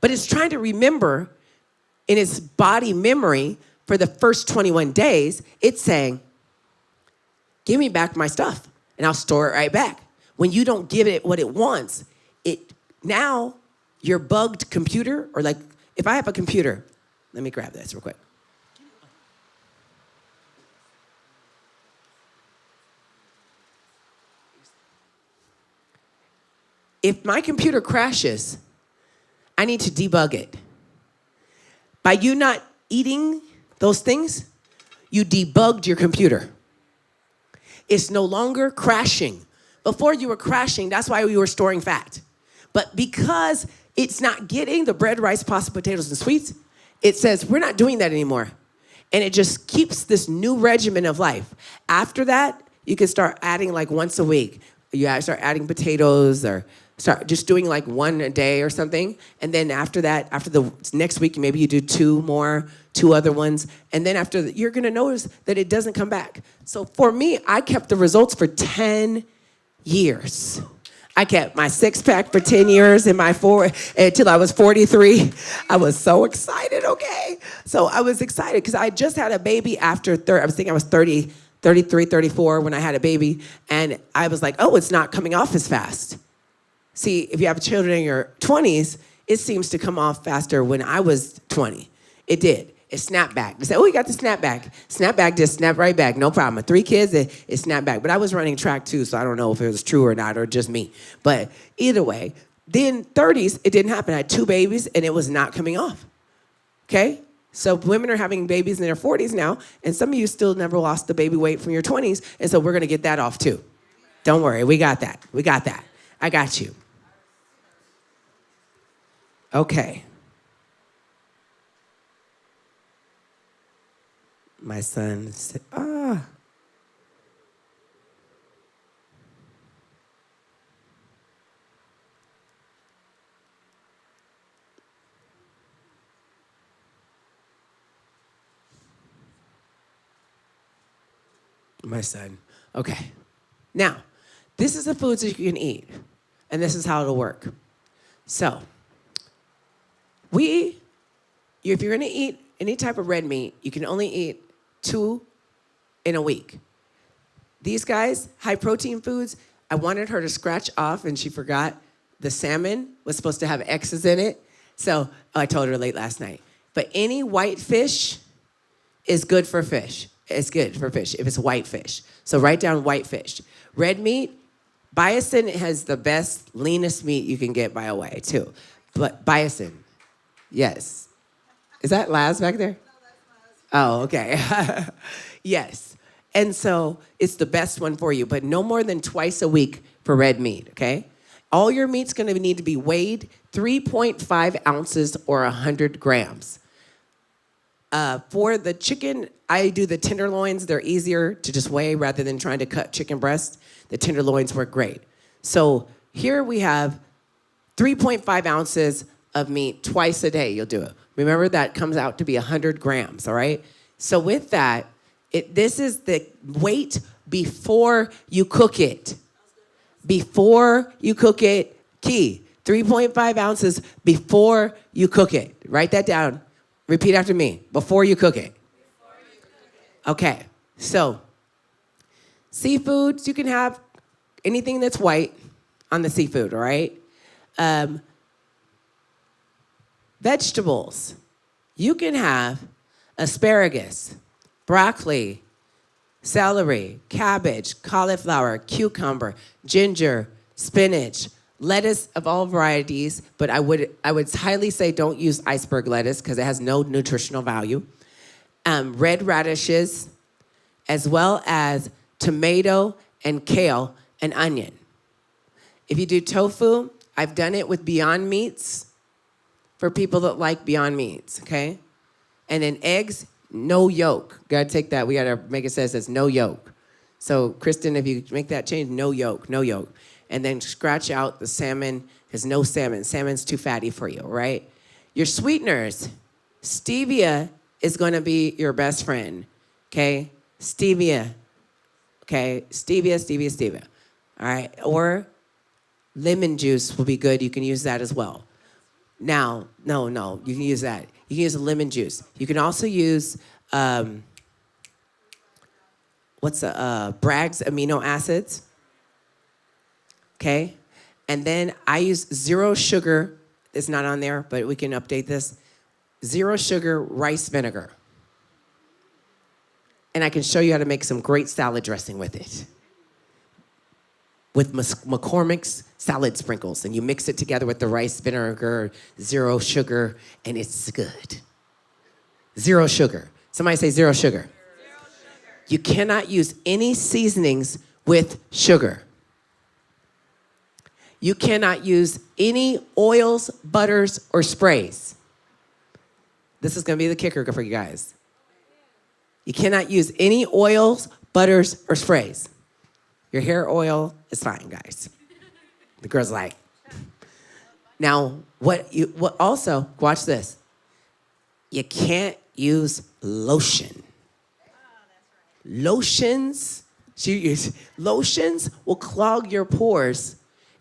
S1: But it's trying to remember in its body memory for the first 21 days, it's saying, give me back my stuff and I'll store it right back. When you don't give it what it wants, now your bugged computer, or like if I have a computer, let me grab this real quick. If my computer crashes, I need to debug it. By you not eating those things, you debugged your computer. It's no longer crashing. Before you were crashing, that's why you were storing fat. But because it's not getting the bread, rice, pasta, potatoes, and sweets, it says, we're not doing that anymore. And it just keeps this new regimen of life. After that, you can start adding like once a week. You start adding potatoes or start just doing like 1 a day or something. And then after that, after the next week, maybe you do 2 other ones. And then after that, you're going to notice that it doesn't come back. So for me, I kept the results for 10 years. I kept my 6-pack for 10 years and until I was 43. I was so excited, okay? So I was excited because I just had a baby after I was thinking I was 30, 33, 34 when I had a baby. And I was like, oh, it's not coming off as fast. See, if you have children in your 20s, it seems to come off faster. When I was 20, it did. It snapped back. They said, oh, you got the snap back. Snap back, just snap right back. No problem. 3 kids, it snapped back. But I was running track too, so I don't know if it was true or not, or just me. But either way, then 30s, it didn't happen. I had 2 babies, and it was not coming off. Okay? So women are having babies in their 40s now, and some of you still never lost the baby weight from your 20s, and so we're going to get that off too. Don't worry. We got that. We got that. I got you. Okay. My son said, My son. Okay. Now, this is the foods that you can eat, and this is how it'll work. So, if you're going to eat any type of red meat, you can only eat 2 in a week. These guys, high protein foods, I wanted her to scratch off, and she forgot the salmon was supposed to have X's in it. So I told her late last night. But any white fish is good for fish. It's good for fish if it's white fish. So write down white fish. Red meat, bison has the best, leanest meat you can get by a way, too. But bison, yes. Is that Laz back there? Oh, okay. Yes. And so it's the best one for you, but no more than twice a week for red meat, okay? All your meat's gonna need to be weighed 3.5 ounces or 100 grams. For the chicken, I do the tenderloins. They're easier to just weigh rather than trying to cut chicken breast. The tenderloins work great. So here we have 3.5 ounces of meat twice a day. You'll do it. Remember, that comes out to be 100 grams, all right? So with that, this is the weight before you cook it. Before you cook it, key, 3.5 ounces before you cook it. Write that down. Repeat after me. Before you cook it. Okay, so seafoods, you can have anything that's white on the seafood, all right? Vegetables, you can have asparagus, broccoli, celery, cabbage, cauliflower, cucumber, ginger, spinach, lettuce of all varieties, but I would highly say don't use iceberg lettuce because it has no nutritional value. Red radishes, as well as tomato and kale and onion. If you do tofu, I've done it with Beyond Meats for people that like Beyond Meats, okay? And then eggs, no yolk. Gotta take that, we gotta make it says no yolk. So Kristen, if you make that change, no yolk, no yolk. And then scratch out the salmon, because no salmon. Salmon's too fatty for you, right? Your sweeteners, stevia is gonna be your best friend, okay? Stevia, okay? Stevia. All right, or lemon juice will be good. You can use that as well. Now, no, you can use that. You can use lemon juice. You can also use, Bragg's amino acids, okay? And then I use 0 sugar. It's not on there, but we can update this. 0 sugar rice vinegar. And I can show you how to make some great salad dressing with it. With McCormick's salad sprinkles. And you mix it together with the rice vinegar, 0 sugar, and it's good. 0 sugar. Somebody say 0 sugar. 0 sugar. You cannot use any seasonings with sugar. You cannot use any oils, butters, or sprays. This is gonna be the kicker for you guys. You cannot use any oils, butters, or sprays. Your hair oil is fine, guys. The girl's like. Now, also, watch this. You can't use lotion. Lotions will clog your pores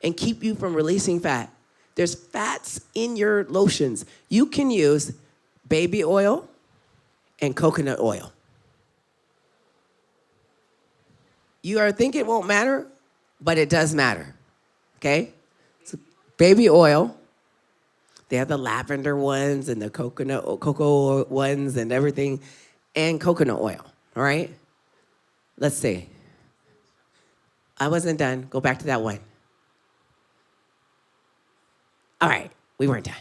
S1: and keep you from releasing fat. There's fats in your lotions. You can use baby oil and coconut oil. You are thinking it won't matter, but it does matter, okay? So baby oil, they have the lavender ones and the cocoa ones and everything, and coconut oil, all right? Let's see. I wasn't done. Go back to that one. All right, we weren't done.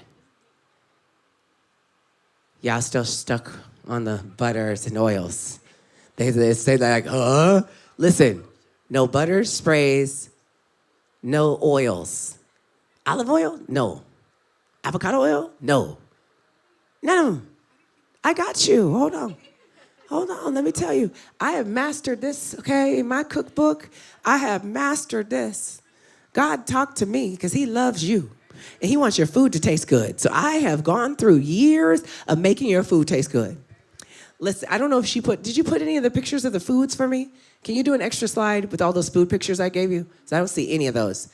S1: Y'all still stuck on the butters and oils. They say like, huh? Listen, no butters, sprays, no oils. Olive oil? No. Avocado oil? No. None of them. I got you. Hold on, let me tell you. I have mastered this, okay? In my cookbook, I have mastered this. God talked to me because he loves you. And he wants your food to taste good. So I have gone through years of making your food taste good. Listen, I don't know if did you put any of the pictures of the foods for me? Can you do an extra slide with all those food pictures I gave you? So I don't see any of those.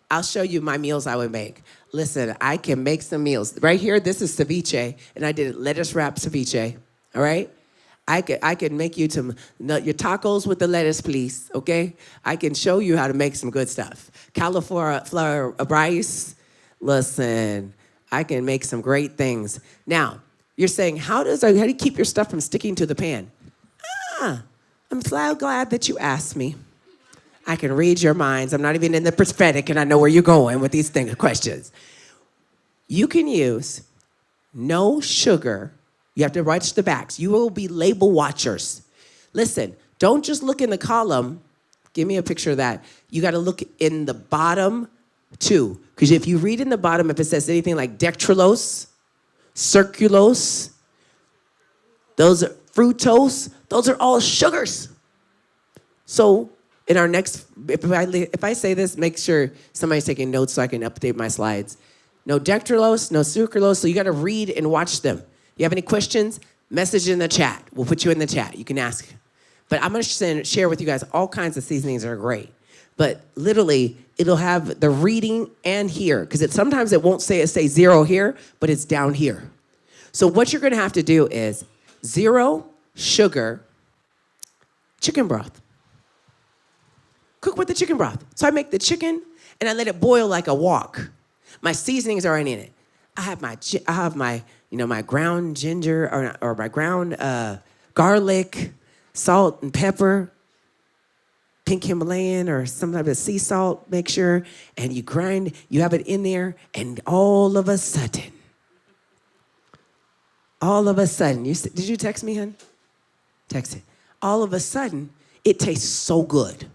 S1: I'll show you my meals I would make. Listen, I can make some meals. Right here, this is ceviche, and I did lettuce wrap ceviche, all right? I could make you some, your tacos with the lettuce, please, okay? I can show you how to make some good stuff. Cauliflower rice, listen, I can make some great things. Now, you're saying, how do you keep your stuff from sticking to the pan? I'm so glad that you asked me. I can read your minds. I'm not even in the prophetic, and I know where you're going with these questions. You can use no sugar. You have to watch the backs. You will be label watchers. Listen, don't just look in the column. Give me a picture of that. You got to look in the bottom too. Because if you read in the bottom, if it says anything like dextrose, circulose, those are fructose, those are all sugars. So in our next, if I say this, make sure somebody's taking notes so I can update my slides. No dextrose, no sucralose, so you got to read and watch them. You have any questions? Message in the chat. We'll put you in the chat. You can ask. But I'm going to share with you guys all kinds of seasonings that are great. But literally, it'll have the reading and here. Because sometimes it won't say 0 here, but it's down here. So what you're going to have to do is 0 sugar chicken broth. Cook with the chicken broth. So I make the chicken, and I let it boil like a wok. My seasonings are in it. I have my my ground ginger or my ground garlic, salt and pepper, pink Himalayan or some type of sea salt, make sure, and you grind, you have it in there, and all of a sudden, did you text me, hon? Text it. All of a sudden, it tastes so good,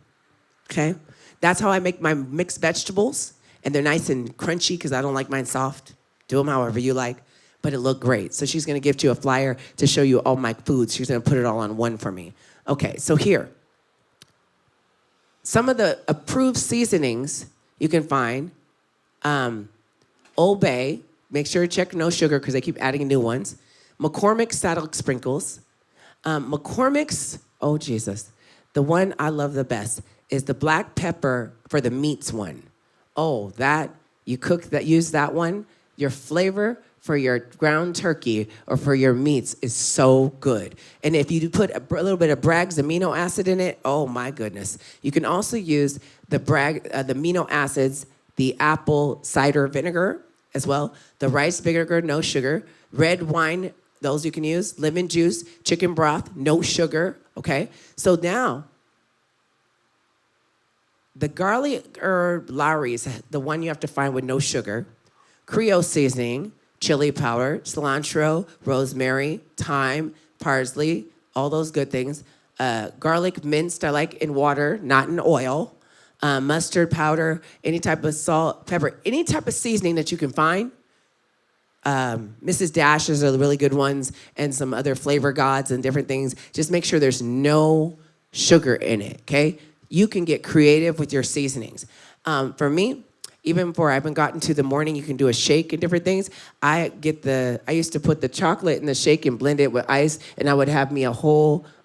S1: okay? That's how I make my mixed vegetables, and they're nice and crunchy because I don't like mine soft. Do them however you like. But it looked great. So she's going to give you a flyer to show you all my foods. She's going to put it all on one for me. Okay, so here. Some of the approved seasonings you can find. Old Bay. Make sure you check no sugar because they keep adding new ones. McCormick's saddle sprinkles. McCormick's, oh Jesus. The one I love the best is the black pepper for the meats one. Oh, that, you cook that, use that one. Your flavor for your ground turkey or for your meats is so good. And if you put a little bit of Bragg's amino acid in it, oh my goodness. You can also use the the amino acids, the apple cider vinegar as well, the rice vinegar, no sugar, red wine, those you can use, lemon juice, chicken broth, no sugar, okay? So now, the garlic herb Lowry's, the one you have to find with no sugar, Creole seasoning, chili powder, cilantro, rosemary, thyme, parsley, all those good things. Garlic minced, I like in water, not in oil. Mustard powder, any type of salt, pepper, any type of seasoning that you can find. Mrs. Dash's are the really good ones, and some other flavor gods and different things. Just make sure there's no sugar in it, okay? You can get creative with your seasonings. For me, even before I haven't gotten to the morning, you can do a shake and different things. I used to put the chocolate in the shake and blend it with ice, and I would have me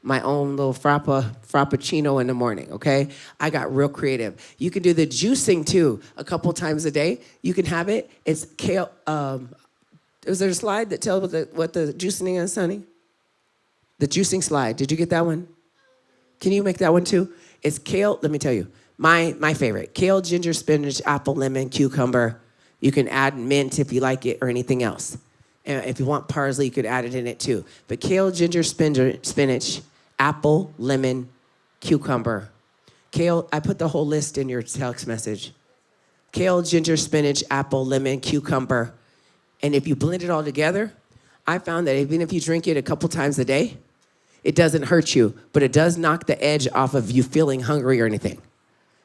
S1: my own little frappuccino in the morning, okay? I got real creative. You can do the juicing too, a couple times a day. You can have it. It's kale. Was there a slide that tells what the juicing is, honey? The juicing slide. Did you get that one? Can you make that one too? It's kale. Let me tell you. My favorite, kale, ginger, spinach, apple, lemon, cucumber. You can add mint if you like it or anything else. And if you want parsley, you could add it in it too. But kale, ginger, spinach, apple, lemon, cucumber. Kale, I put the whole list in your text message. Kale, ginger, spinach, apple, lemon, cucumber. And if you blend it all together, I found that even if you drink it a couple times a day, it doesn't hurt you, but it does knock the edge off of you feeling hungry or anything.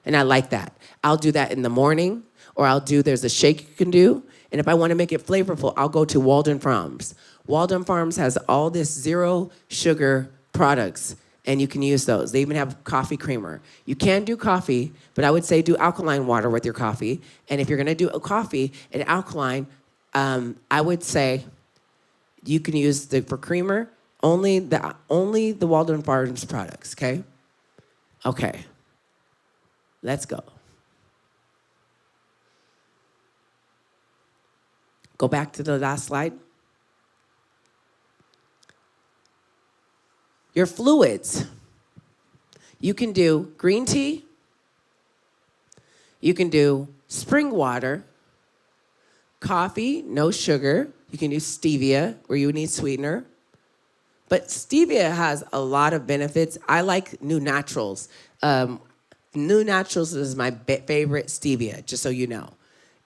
S1: And I like that. I'll do that in the morning, or there's a shake you can do. And if I want to make it flavorful, I'll go to Walden Farms. Walden Farms has all this 0 sugar products, and you can use those. They even have coffee creamer. You can do coffee, but I would say do alkaline water with your coffee. And if you're going to do a coffee and alkaline, I would say you can use for creamer only the Walden Farms products, okay? Okay. Let's go. Go back to the last slide. Your fluids. You can do green tea. You can do spring water, coffee, no sugar. You can do stevia, where you need sweetener. But stevia has a lot of benefits. I like New Naturals. New Naturals is my favorite stevia, just so you know.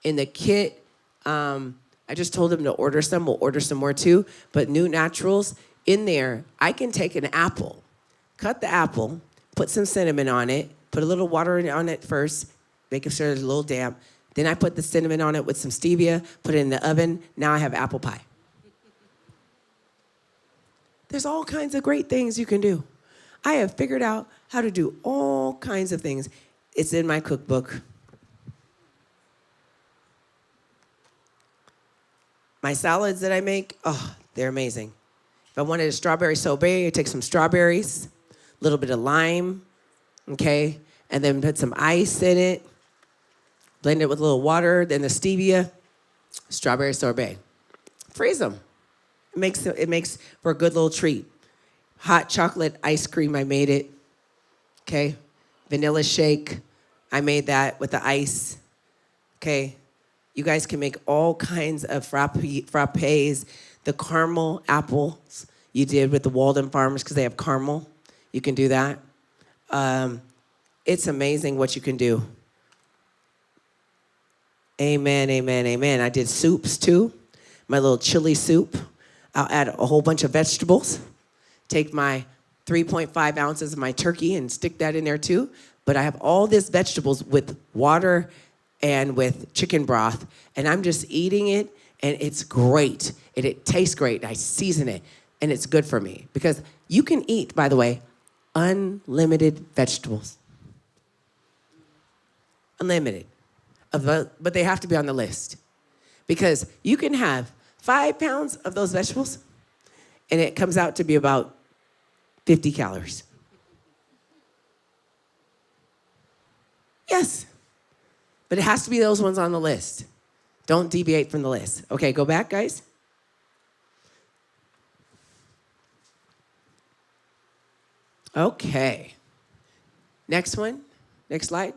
S1: In the kit, I just told them to order some. We'll order some more too. But New Naturals, in there, I can take an apple, cut the apple, put some cinnamon on it, put a little water on it first, making sure it's a little damp. Then I put the cinnamon on it with some stevia, put it in the oven. Now I have apple pie. There's all kinds of great things you can do. I have figured out how to do all kinds of things. It's in my cookbook. My salads that I make, oh, they're amazing. If I wanted a strawberry sorbet, I take some strawberries, a little bit of lime, okay, and then put some ice in it, blend it with a little water, then the stevia, strawberry sorbet. Freeze them. It makes for a good little treat. Hot chocolate ice cream, I made it, okay. Vanilla shake, I made that with the ice, okay. You guys can make all kinds of frappes. The caramel apples you did with the Walden Farmers because they have caramel. You can do that. It's amazing what you can do. Amen, amen, amen. I did soups too. My little chili soup. I'll add a whole bunch of vegetables. Take my 3.5 ounces of my turkey and stick that in there too. But I have all these vegetables with water and with chicken broth, and I'm just eating it, and it's great. It tastes great. I season it, and it's good for me. Because you can eat, by the way, unlimited vegetables. Unlimited. But they have to be on the list. Because you can have 5 pounds of those vegetables, and it comes out to be about 50 calories. Yes. But it has to be those ones on the list. Don't deviate from the list. Okay, go back, guys. Okay. Next one. Next slide.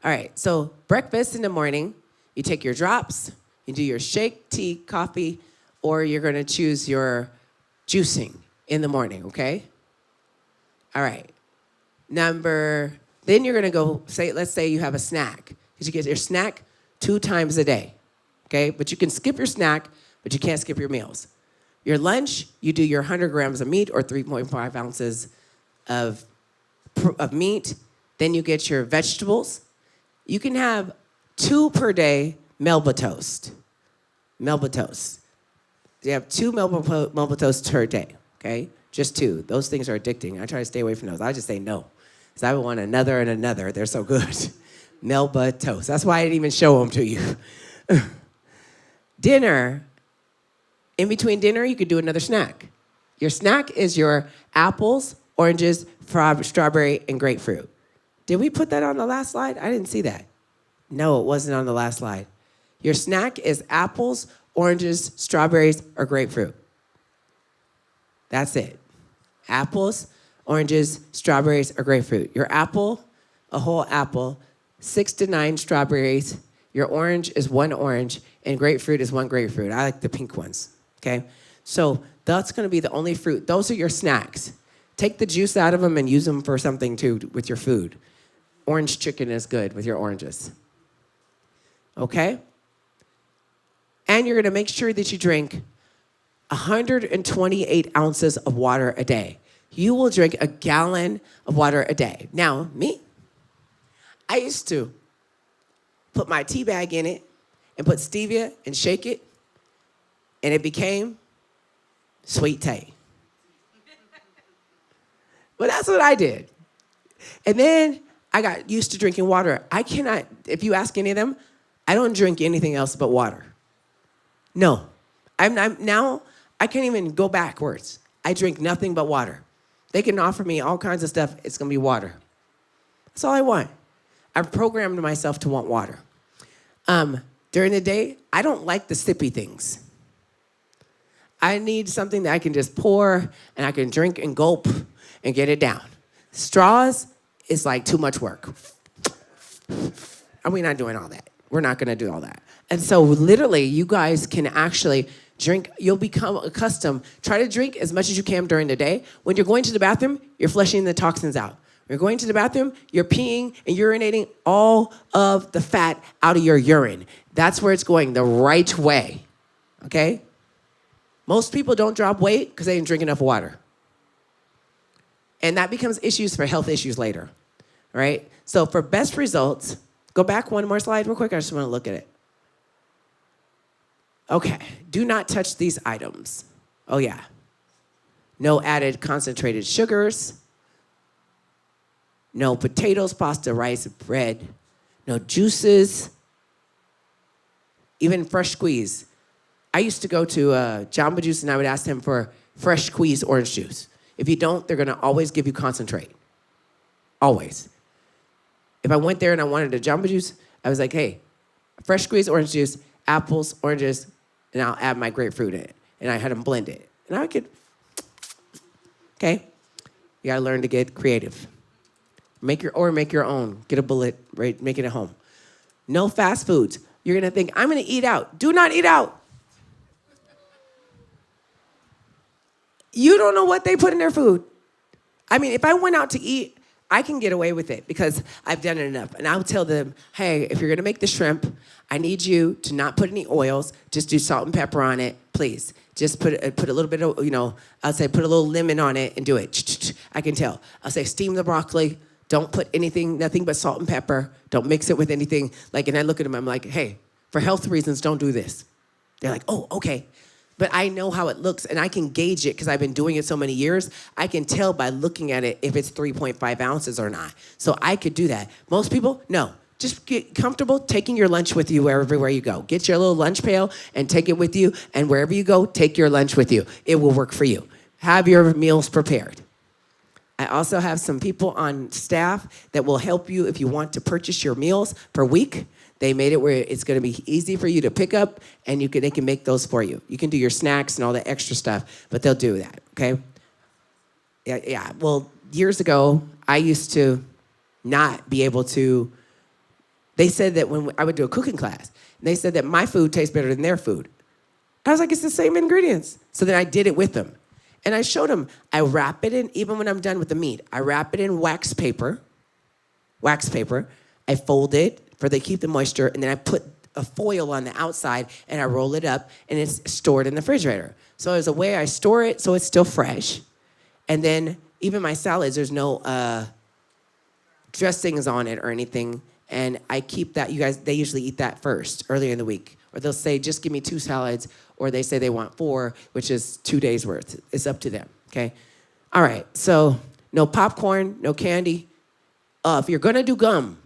S1: All right, so breakfast in the morning, you take your drops, you do your shake, tea, coffee, or you're gonna choose your juicing in the morning, okay? All right. Then you're gonna go, let's say you have a snack. Because you get your snack 2 times a day, okay? But you can skip your snack, but you can't skip your meals. Your lunch, you do your 100 grams of meat or 3.5 ounces of meat. Then you get your vegetables. You can have 2 per day Melba toast. Melba toast. You have 2 Melba toasts per day, okay? Just 2. Those things are addicting. I try to stay away from those. I just say no. Because I would want another and another. They're so good. Melba toast. That's why I didn't even show them to you. Dinner. In between dinner, you could do another snack. Your snack is your apples, oranges, strawberry, and grapefruit. Did we put that on the last slide? I didn't see that. No, it wasn't on the last slide. Your snack is apples, oranges, strawberries, or grapefruit. That's it. Apples, oranges, strawberries, or grapefruit. Your apple, a whole apple, 6 to 9 strawberries. Your orange is 1 orange, and grapefruit is 1 grapefruit. I like the pink ones, okay? So that's gonna be the only fruit. Those are your snacks. Take the juice out of them and use them for something too with your food. Orange chicken is good with your oranges, okay? And you're gonna make sure that you drink 128 ounces of water a day. You will drink a gallon of water a day. Now, me, I used to put my tea bag in it and put stevia and shake it, and it became sweet tea. Well, that's what I did. And then I got used to drinking water. I cannot, if you ask any of them, I don't drink anything else but water. No. Now, I can't even go backwards. I drink nothing but water. They can offer me all kinds of stuff. It's going to be water. That's all I want. I've programmed myself to want water. During the day, I don't like the sippy things. I need something that I can just pour and I can drink and gulp and get it down. Straws is like too much work. And we're not doing all that. We're not going to do all that. And so literally, you guys can actually drink. You'll become accustomed. Try to drink as much as you can during the day. When you're going to the bathroom, you're flushing the toxins out. When you're going to the bathroom, you're peeing and urinating all of the fat out of your urine. That's where it's going, the right way, okay? Most people don't drop weight because they didn't drink enough water. And that becomes issues for health issues later, right? So for best results, go back one more slide real quick. I just want to look at it. Okay, do not touch these items. Oh yeah. No added concentrated sugars. No potatoes, pasta, rice, bread. No juices. Even fresh squeeze. I used to go to Jamba Juice and I would ask them for fresh squeezed orange juice. If you don't, they're gonna always give you concentrate. Always. If I went there and I wanted a Jamba Juice, I was like, hey, fresh squeezed orange juice, apples, oranges, and I'll add my grapefruit in it. And I had them blend it. And I could, okay? You gotta learn to get creative. Make your own. Get a bullet, right? Make it at home. No fast foods. You're gonna think, I'm gonna eat out. Do not eat out. You don't know what they put in their food. I mean, if I went out to eat, I can get away with it because I've done it enough. And I'll tell them, hey, if you're gonna make the shrimp, I need you to not put any oils. Just do salt and pepper on it, please. Just put a little bit of, I'll say put a little lemon on it and do it. I can tell. I'll say steam the broccoli. Don't put nothing but salt and pepper. Don't mix it with anything. And I look at them, I'm like, hey, for health reasons, don't do this. They're like, oh, okay. But I know how it looks, and I can gauge it because I've been doing it so many years. I can tell by looking at it if it's 3.5 ounces or not. So I could do that. Most people, no. Just get comfortable taking your lunch with you everywhere you go. Get your little lunch pail and take it with you, and wherever you go, take your lunch with you. It will work for you. Have your meals prepared. I also have some people on staff that will help you if you want to purchase your meals per week. They made it where it's going to be easy for you to pick up, and they can make those for you. You can do your snacks and all the extra stuff, but they'll do that, okay? Yeah. Well, years ago, I used to not be able to. They said that when I would do a cooking class, they said that my food tastes better than their food. I was like, it's the same ingredients. So then I did it with them. And I showed them, I wrap it in, even when I'm done with the meat, I wrap it in wax paper. I fold it to keep the moisture, and then I put a foil on the outside, and I roll it up, and it's stored in the refrigerator. So there's a way I store it so it's still fresh. And then even my salads, there's no dressings on it or anything, and I keep that. You guys, they usually eat that first, earlier in the week. Or they'll say, just give me 2 salads, or they say they want 4, which is 2 days' worth. It's up to them, okay? All right, so no popcorn, no candy. If you're gonna do gum,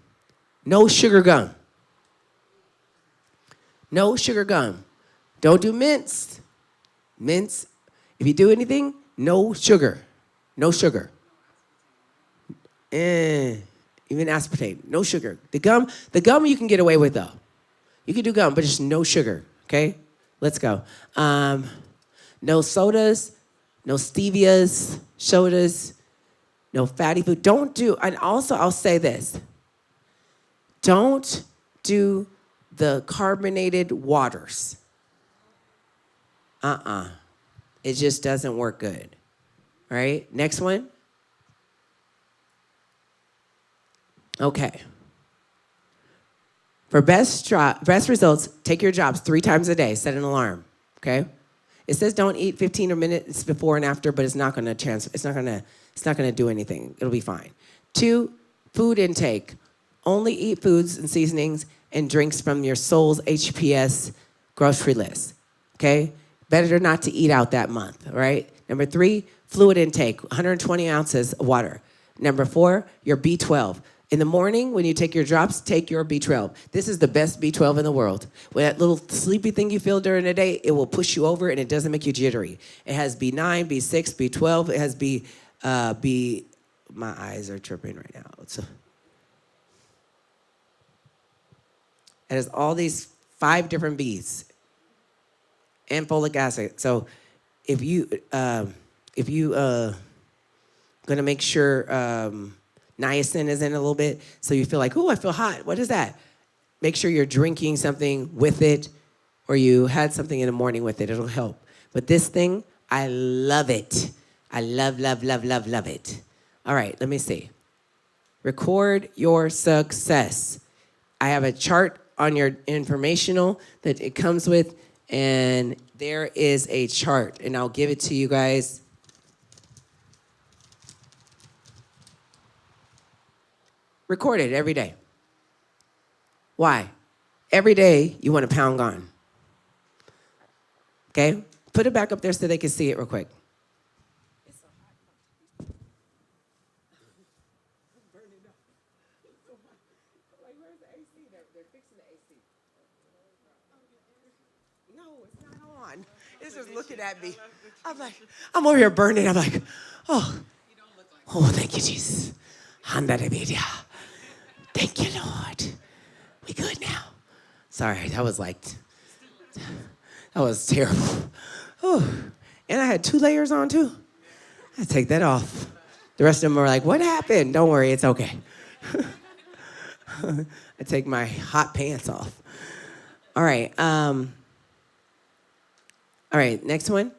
S1: no sugar gum. No sugar gum. Don't do mints. Mints, if you do anything, no sugar. No sugar. Even aspartame, no sugar. The gum you can get away with though. You can do gum, but just no sugar, okay? Let's go. No sodas, no stevias, sodas, no fatty food. And also I'll say this. Don't do the carbonated waters. It just doesn't work good. All right, next one. Okay. For best results, take your jobs 3 times a day. Set an alarm, okay? It says don't eat 15 minutes before and after, but it's not going to do anything. It'll be fine. 2, food intake. Only eat foods and seasonings and drinks from your soul's HPUS grocery list, okay? Better not to eat out that month, all right? Number 3, fluid intake, 120 ounces of water. Number 4, your B12. In the morning, when you take your drops, take your B12. This is the best B12 in the world. When that little sleepy thing you feel during the day, it will push you over and it doesn't make you jittery. It has B9, B6, B12. It has my eyes are tripping right now. It has all these 5 different B's and folic acid. So if you gonna make sure niacin is in a little bit, so you feel like, oh, I feel hot. What is that? Make sure you're drinking something with it, or you had something in the morning with it. It'll help. But this thing, I love it. I love, love, love, love, love it. All right, let me see. Record your success. I have a chart on your informational that it comes with, and there is a chart, and I'll give it to you guys. Record it every day. Why? Every day you want a pound gone. Okay? Put it back up there so they can see it real quick. No, it's not on. It's just looking at me. I'm like, I'm over here burning. I'm like, oh, thank you, Jesus. Thank you, Lord. We good now. Sorry, that was terrible. Oh, and I had 2 layers on too. I take that off. The rest of them were like, what happened? Don't worry, it's okay. I take my hot pants off. All right. All right, next one.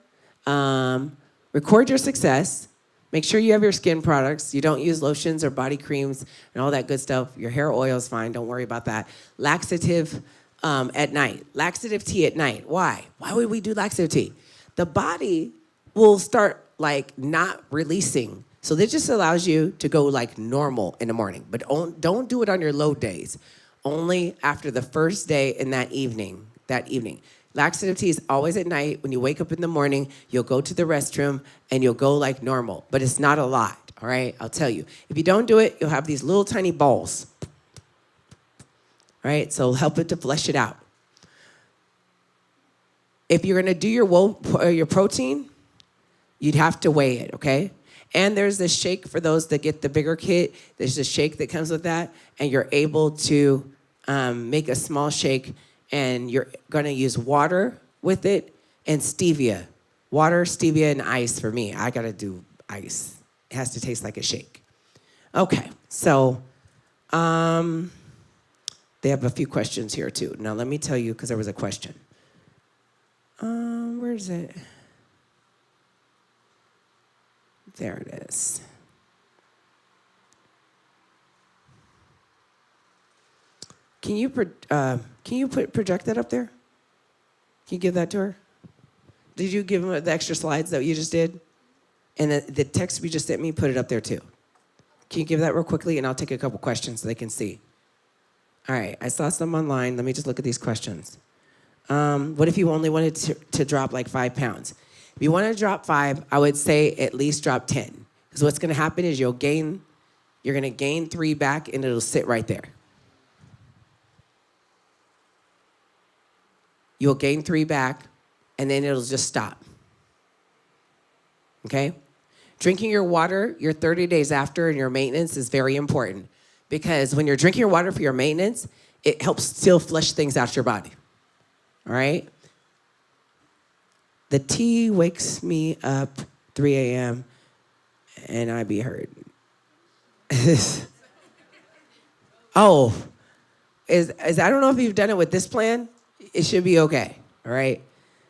S1: Record your success. Make sure you have your skin products. You don't use lotions or body creams and all that good stuff. Your hair oil is fine. Don't worry about that. Laxative at night. Laxative tea at night. Why? Why would we do laxative tea? The body will start like not releasing. So this just allows you to go like normal in the morning. But don't do it on your low days. Only after the first day in that evening. Laxative tea is always at night. When you wake up in the morning, you'll go to the restroom and you'll go like normal. But it's not a lot, all right? I'll tell you. If you don't do it, you'll have these little tiny balls. All right? So help it to flush it out. If you're going to do your protein, you'd have to weigh it, okay? And there's this shake for those that get the bigger kit. There's a shake that comes with that. And you're able to make a small shake. And you're going to use water with it and stevia. Water, stevia, and ice for me. I got to do ice. It has to taste like a shake. Okay, so they have a few questions here, too. Now, let me tell you, because there was a question. Where is it? There it is. Can you project that up there? Can you give that to her? Did you give them the extra slides that you just did? And the text you just sent me, put it up there too. Can you give that real quickly, and I'll take a couple questions so they can see. All right, I saw some online. Let me just look at these questions. What if you only wanted to drop like 5 pounds? If you want to drop 5, I would say at least drop 10. Because what's going to happen is you're going to gain 3 back, and it'll sit right there. You'll gain 3 back, and then it'll just stop. Okay? Drinking your water your 30 days after and your maintenance is very important, because when you're drinking your water for your maintenance, it helps still flush things out your body. All right? The tea wakes me up 3 a.m. and I be heard. Oh, I don't know if you've done it with this plan. It should be okay, all right?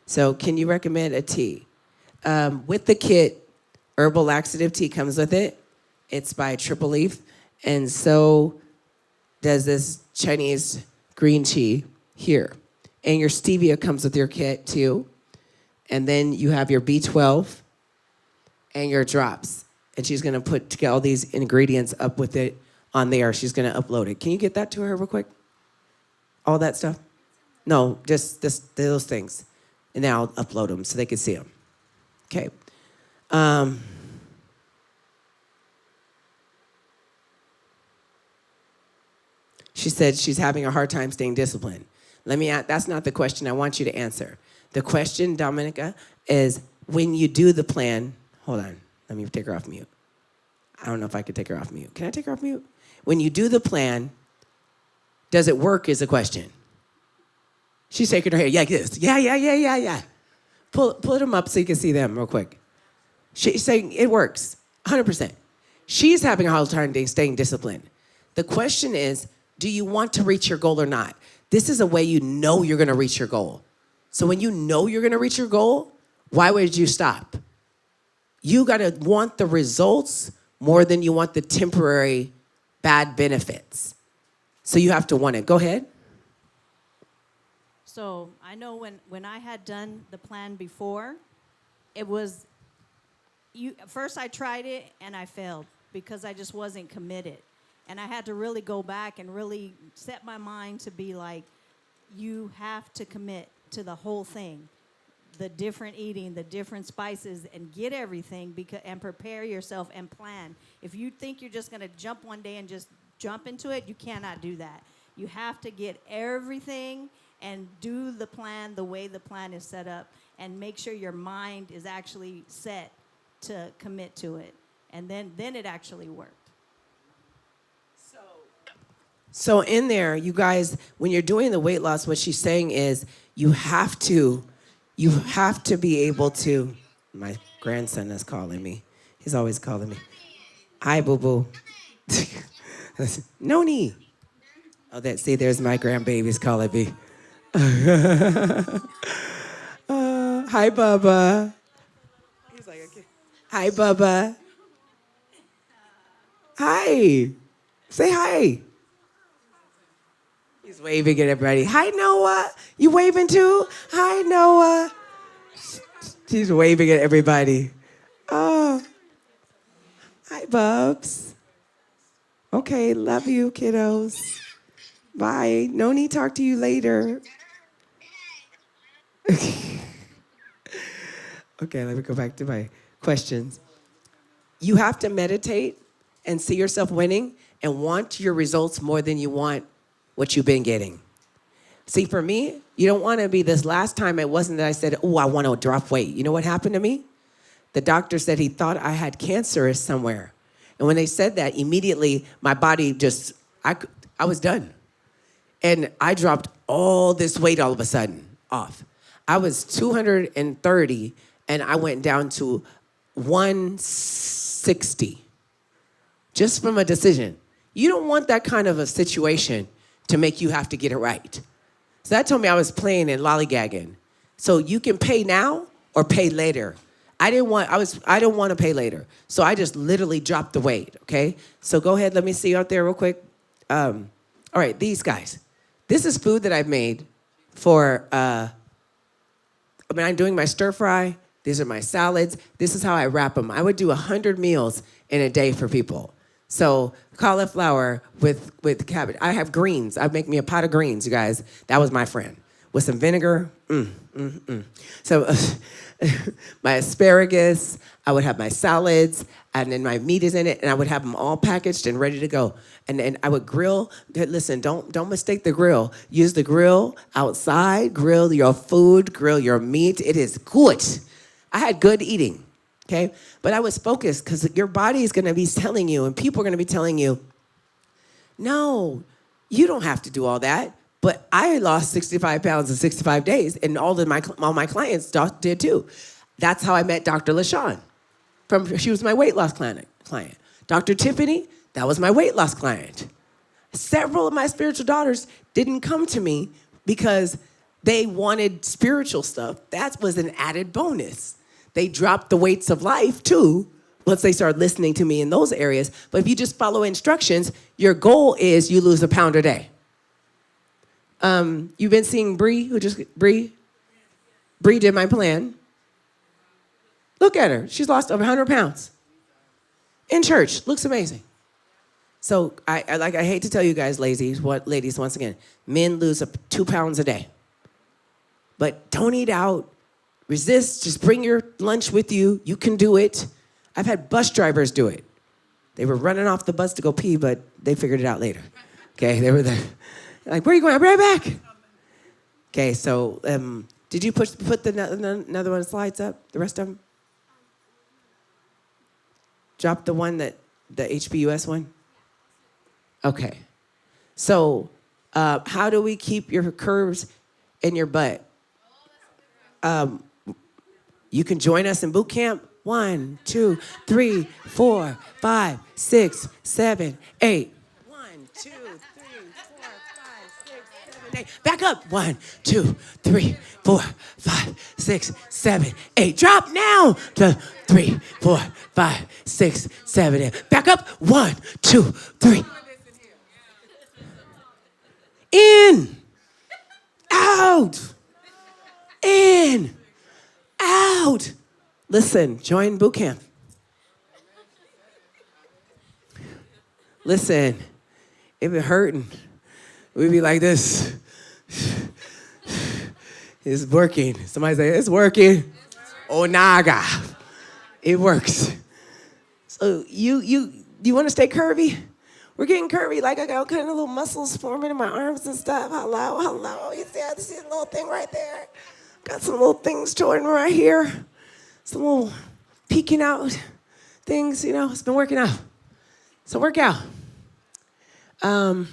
S1: So can you recommend a tea? With the kit, herbal laxative tea comes with it. It's by Triple Leaf. And so does this Chinese green tea here. And your stevia comes with your kit too. And then you have your B12 and your drops. And she's gonna put all these ingredients up with it on there. She's gonna upload it. Can you get that to her real quick? All that stuff? No, just those things. And then I'll upload them so they can see them. Okay. She said she's having a hard time staying disciplined. That's not the question I want you to answer. The question, Dominica, is when you do the plan, hold on, let me take her off mute. I don't know if I could take her off mute. Can I take her off mute? When you do the plan, does it work is a question. She's shaking her head. Yeah, this. Yeah. Pull them up so you can see them real quick. She's saying it works, 100%. She's having a hard time staying disciplined. The question is, do you want to reach your goal or not? This is a way you know you're going to reach your goal. So when you know you're going to reach your goal, why would you stop? You got to want the results more than you want the temporary bad benefits. So you have to want it. Go ahead.
S2: So I know when I had done the plan before, it was, first I tried it and I failed because I just wasn't committed. And I had to really go back and really set my mind to be like, you have to commit to the whole thing. The different eating, the different spices, and get everything and prepare yourself and plan. If you think you're just going to jump one day and just jump into it, you cannot do that. You have to get everything and do the plan the way the plan is set up and make sure your mind is actually set to commit to it. And then it actually worked.
S1: So in there, you guys, when you're doing the weight loss, what she's saying is you have to be able to, my grandson is calling me. He's always calling me. Hi, boo-boo. Noni. Oh, there's my grandbabies calling me. Hi, Bubba. He's like, okay. Hi, Bubba. Hi. Say hi. He's waving at everybody. Hi, Noah. You waving too? Hi, Noah. She's waving at everybody. Oh. Hi, Bubs. Okay, love you, kiddos. Bye. No need to talk to you later. Okay, let me go back to my questions. You have to meditate and see yourself winning and want your results more than you want what you've been getting. See, for me, you don't want to be this last time it wasn't that I said, oh, I want to drop weight. You know what happened to me? The doctor said he thought I had cancer somewhere. And when they said that, immediately my body just, I was done. And I dropped all this weight all of a sudden off. I was 230 and I went down to 160 just from a decision. You don't want that kind of a situation to make you have to get it right. So that told me I was playing and lollygagging. So you can pay now or pay later. I don't want to pay later. So I just literally dropped the weight, okay? So go ahead, let me see you out there real quick. All right, these guys. This is food that I've made for, I'm doing my stir fry. These are my salads. This is how I wrap them. I would do 100 meals in a day for people. So cauliflower with cabbage. I have greens. I'd make me a pot of greens, you guys. That was my friend. With some vinegar. So my asparagus, I would have my salads, and then my meat is in it, and I would have them all packaged and ready to go. And then I would grill. Listen, don't mistake the grill. Use the grill outside, grill your food, grill your meat. It is good. I had good eating. Okay, but I was focused because your body is going to be telling you, and people are going to be telling you, no, you don't have to do all that. But I lost 65 pounds in 65 days, and all my clients did too. That's how I met Dr. LaShawn. She was my weight loss client. Dr. Tiffany, that was my weight loss client. Several of my spiritual daughters didn't come to me because they wanted spiritual stuff. That was an added bonus. They dropped the weights of life, too, once they start listening to me in those areas. But if you just follow instructions, your goal is you lose a pound a day. You've been seeing Bree Bree did my plan. Look at her. She's lost over 100 pounds. In church. Looks amazing. So I hate to tell you guys, ladies, once again, men lose 2 pounds a day. But don't eat out. Resist, just bring your lunch with you. You can do it. I've had bus drivers do it. They were running off the bus to go pee, but they figured it out later. Okay, they were there. Like, where are you going? I'll be right back. Okay, so did you put another one of the slides up, the rest of them? Drop the one that The HPUS one? Okay. So how do we keep your curves in your butt? You can join us in boot camp. 1, 2, 3, 4, 5, 6, 7, 8. 1, 2, 3, 4, 5, 6, 7, 8. Back up. 1, 2, 3, 4, 5, 6, 7, 8. Drop now. 3, 4, 5, 6, 7, 8. Back up. 1, 2, 3. In. Out. In. Out. Listen, join boot camp. Listen, it be hurting. We'd be like this. It's working. Somebody say, it's working. Oh, naga. It works. So you want to stay curvy? We're getting curvy. Like I got all kind of little muscles forming in my arms and stuff. Hello, hello. You see a little thing right there? Got some little things joining right here. Some little peeking out things, it's been working out. So work out. Somebody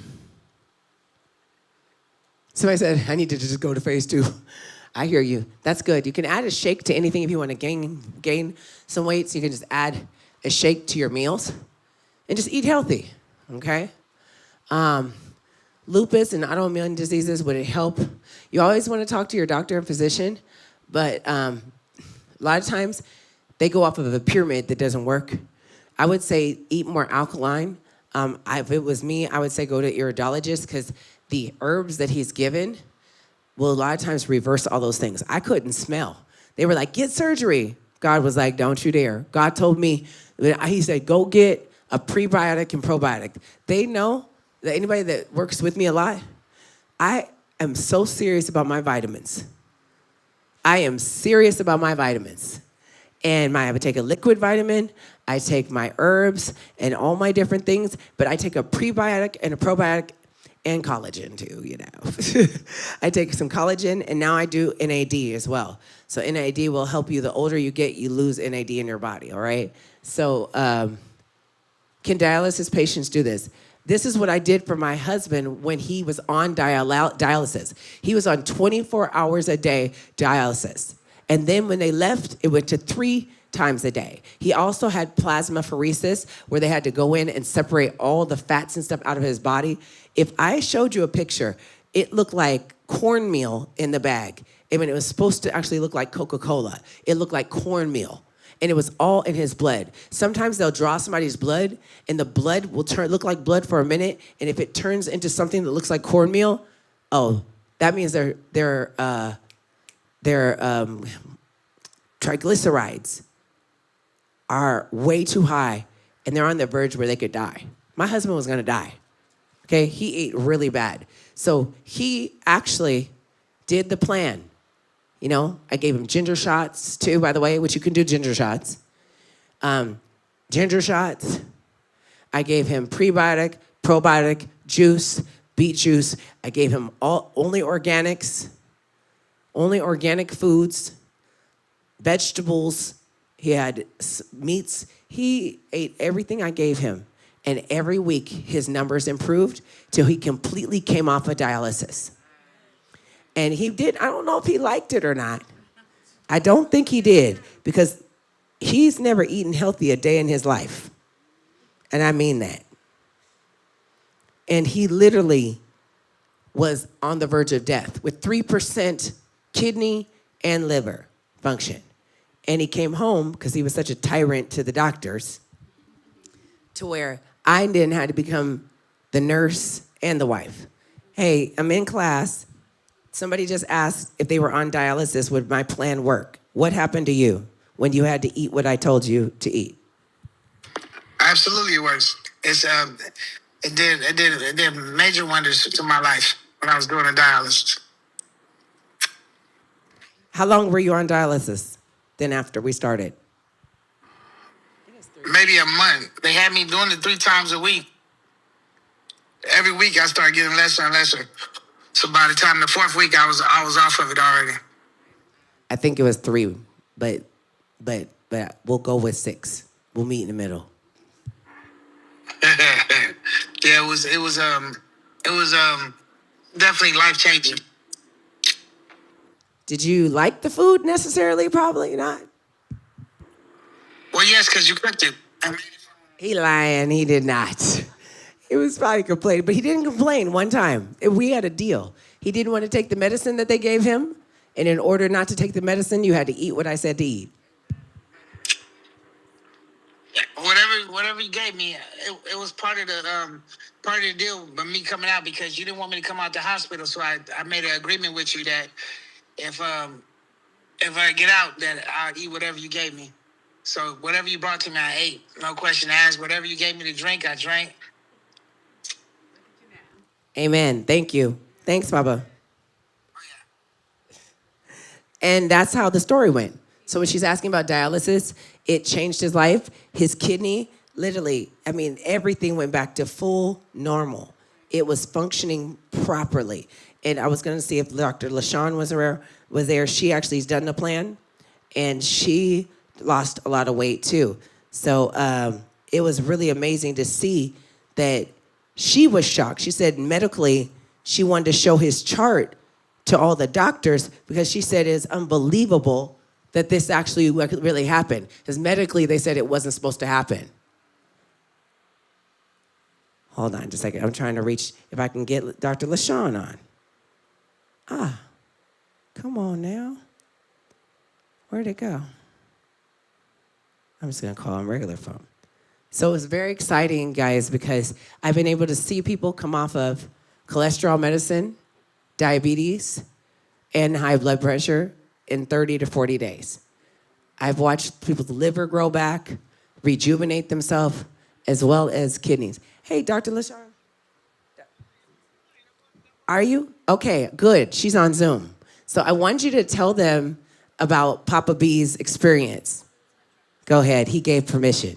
S1: said, I need to just go to phase 2. I hear you. That's good. You can add a shake to anything if you want to gain some weight. So you can just add a shake to your meals and just eat healthy, okay? Lupus and autoimmune diseases, would it help? You always want to talk to your doctor and physician, but a lot of times they go off of a pyramid that doesn't work. I would say eat more alkaline. If it was me, I would say go to iridologist because the herbs that he's given will a lot of times reverse all those things. I couldn't smell. They were like, get surgery. God was like, don't you dare. God told me, he said, go get a prebiotic and probiotic. They know that anybody that works with me a lot, I am so serious about my vitamins. I am serious about my vitamins. And I would take a liquid vitamin, I take my herbs and all my different things, but I take a prebiotic and a probiotic and collagen too, I take some collagen and now I do NAD as well. So NAD will help you. The older you get, you lose NAD in your body, all right? So can dialysis patients do this? This is what I did for my husband when he was on dialysis. He was on 24 hours a day dialysis. And then when they left, it went to 3 times a day. He also had plasmapheresis, where they had to go in and separate all the fats and stuff out of his body. If I showed you a picture, it looked like cornmeal in the bag. I mean, it was supposed to actually look like Coca-Cola. It looked like cornmeal. And it was all in his blood. Sometimes they'll draw somebody's blood, and the blood will look like blood for a minute, and if it turns into something that looks like cornmeal, that means their triglycerides are way too high, and they're on the verge where they could die. My husband was gonna die, okay? He ate really bad. So he actually did the plan. I gave him ginger shots too, by the way, which you can do ginger shots. Ginger shots. I gave him prebiotic, probiotic, juice, beet juice. I gave him only organics, only organic foods, vegetables. He had meats. He ate everything I gave him. And every week, his numbers improved till he completely came off of dialysis. And he did, I don't know if he liked it or not. I don't think he did, because he's never eaten healthy a day in his life. And I mean that. And he literally was on the verge of death with 3% kidney and liver function. And he came home because he was such a tyrant to the doctors, to where I then had to become the nurse and the wife. Hey, I'm in class. Somebody just asked if they were on dialysis, would my plan work? What happened to you when you had to eat what I told you to eat?
S3: Absolutely, it works. It did major wonders to my life when I was doing the dialysis.
S1: How long were you on dialysis then after we started?
S3: Maybe a month. They had me doing it 3 times a week. Every week I started getting lesser and lesser. So by the time the 4th week, I was off of it already.
S1: I think it was 3, but we'll go with 6. We'll meet in the middle.
S3: Yeah, it was definitely life changing.
S1: Did you like the food necessarily? Probably not.
S3: Well, yes, because you cooked it.
S1: He lying. He did not. He was probably complaining, but he didn't complain one time. We had a deal. He didn't want to take the medicine that they gave him, and in order not to take the medicine, you had to eat what I said to eat.
S3: Whatever you gave me, it was part of the deal. But me coming out because you didn't want me to come out the hospital, so I made an agreement with you that if I get out, that I'll eat whatever you gave me. So whatever you brought to me, I ate. No question asked. Whatever you gave me to drink, I drank.
S1: Amen. Thank you. Thanks, Papa. And that's how the story went. So when she's asking about dialysis, it changed his life. His kidney, literally, I mean, everything went back to full normal. It was functioning properly. And I was going to see if Dr. LaShawn was there. She actually has done the plan, and she lost a lot of weight too. So it was really amazing to see that she was shocked. She said medically, she wanted to show his chart to all the doctors because she said it's unbelievable that this actually really happened. Because medically, they said it wasn't supposed to happen. Hold on just a second. I'm trying to reach, if I can get Dr. LaShawn on. Come on now. Where'd it go? I'm just going to call him regular phone. So it's very exciting, guys, because I've been able to see people come off of cholesterol medicine, diabetes, and high blood pressure in 30 to 40 days. I've watched people's liver grow back, rejuvenate themselves, as well as kidneys. Hey, Dr. LaShawn. Are you? Okay, good. She's on Zoom. So I want you to tell them about Papa B's experience. Go ahead. He gave permission.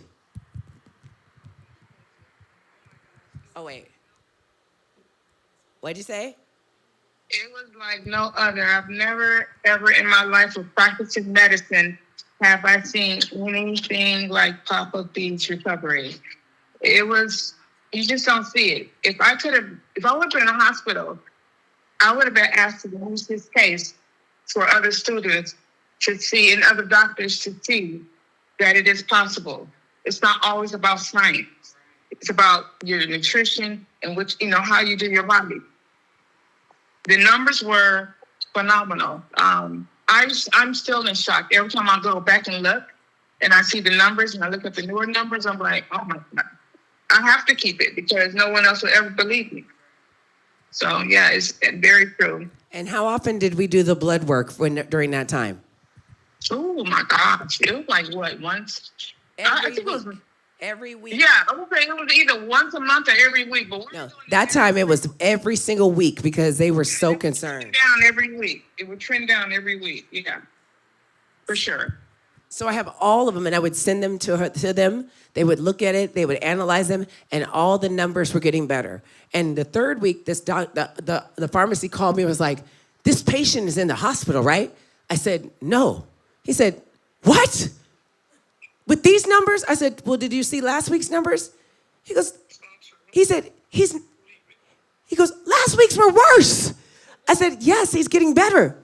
S1: Oh, wait. What'd you say?
S4: It was like no other. I've never, ever in my life of practicing medicine have I seen anything like Papa B's recovery. It was, you just don't see it. If I would have been in a hospital, I would have been asked to use this case for other students to see and other doctors to see that it is possible. It's not always about science. It's about your nutrition and how you do your body. The numbers were phenomenal. I'm still in shock. Every time I go back and look and I see the numbers and I look at the newer numbers, I'm like, oh my God, I have to keep it because no one else will ever believe me. So yeah, it's very true.
S1: And how often did we do the blood work during that time?
S4: Oh my gosh, it was like what, once? I think it was
S1: every week.
S4: Yeah, I would say it was either once a month or every week. But
S1: no, that time it was every single week because they were so concerned.
S4: Down every week. It would trend down every week. Yeah, for sure.
S1: So I have all of them, and I would send them to them. They would look at it, they would analyze them, and all the numbers were getting better. And the third week, the pharmacy called me and was like, "This patient is in the hospital, right?" I said, "No." He said, "What? With these numbers?" I said, "Well, did you see last week's numbers?" He goes, "Last week's were worse." I said, "Yes, he's getting better."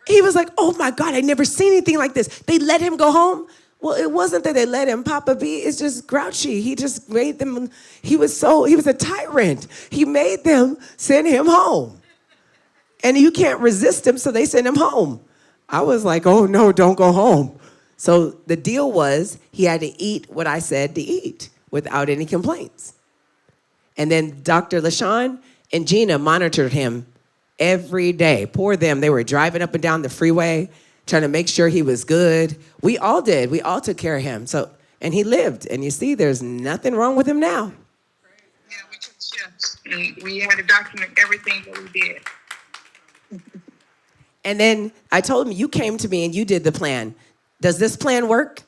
S1: He was like, "Oh my God, I never seen anything like this." They let him go home. Well, it wasn't that they let him. Papa B is just grouchy. He just made them, he was a tyrant. He made them send him home. And you can't resist him, so they sent him home. I was like, "Oh no, don't go home." So the deal was he had to eat what I said to eat without any complaints. And then Dr. LaShawn and Gina monitored him every day. Poor them. They were driving up and down the freeway, trying to make sure he was good. We all did. We all took care of him. And he lived. And you see, there's nothing wrong with him now.
S4: Yeah, we took shifts. And we had to document everything that we did.
S1: And then I told him, you came to me and you did the plan. Does this plan work?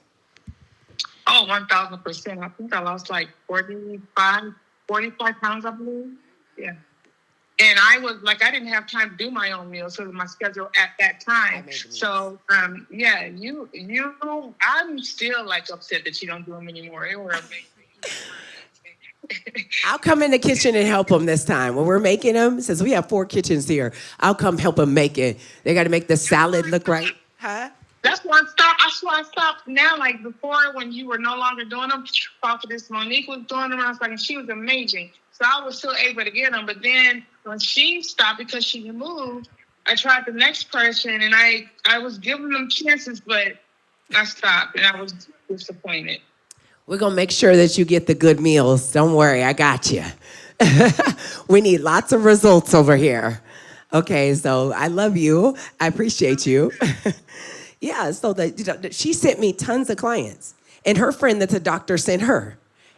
S4: Oh, 1,000%. I think I lost like 45 pounds, I believe. Yeah. And I didn't have time to do my own meals, so my schedule at that time. So, I'm still like upset that you don't do them anymore. They were amazing.
S1: I'll come in the kitchen and help them this time. When we're making them, since we have 4 kitchens here, I'll come help them make it. They got to make the salad look right. Huh?
S4: That's why I stopped now. Like before, when you were no longer doing them, Prophetess Monique was doing them. I was like, and she was amazing. So I was still able to get them. But then when she stopped because she moved, I tried the next person, and I was giving them chances, but I stopped, and I was disappointed.
S1: We're going to make sure that you get the good meals. Don't worry, I got you. We need lots of results over here. Okay, so I love you. I appreciate you. Yeah, so she sent me tons of clients. And her friend that's a doctor sent her.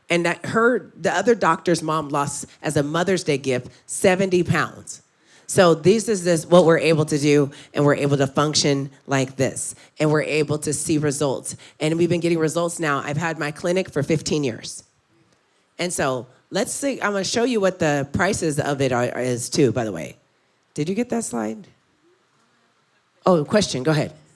S1: And the other doctor's mom lost, as a Mother's Day gift, 70 pounds. So this is what we're able to do, and we're able to function like this, and we're able to see results. And we've been getting results now. I've had my clinic for 15 years. And so let's see. I'm going to show you what the prices of it is too, by the way. Did you get that slide? Oh, question. Go ahead.
S5: Someone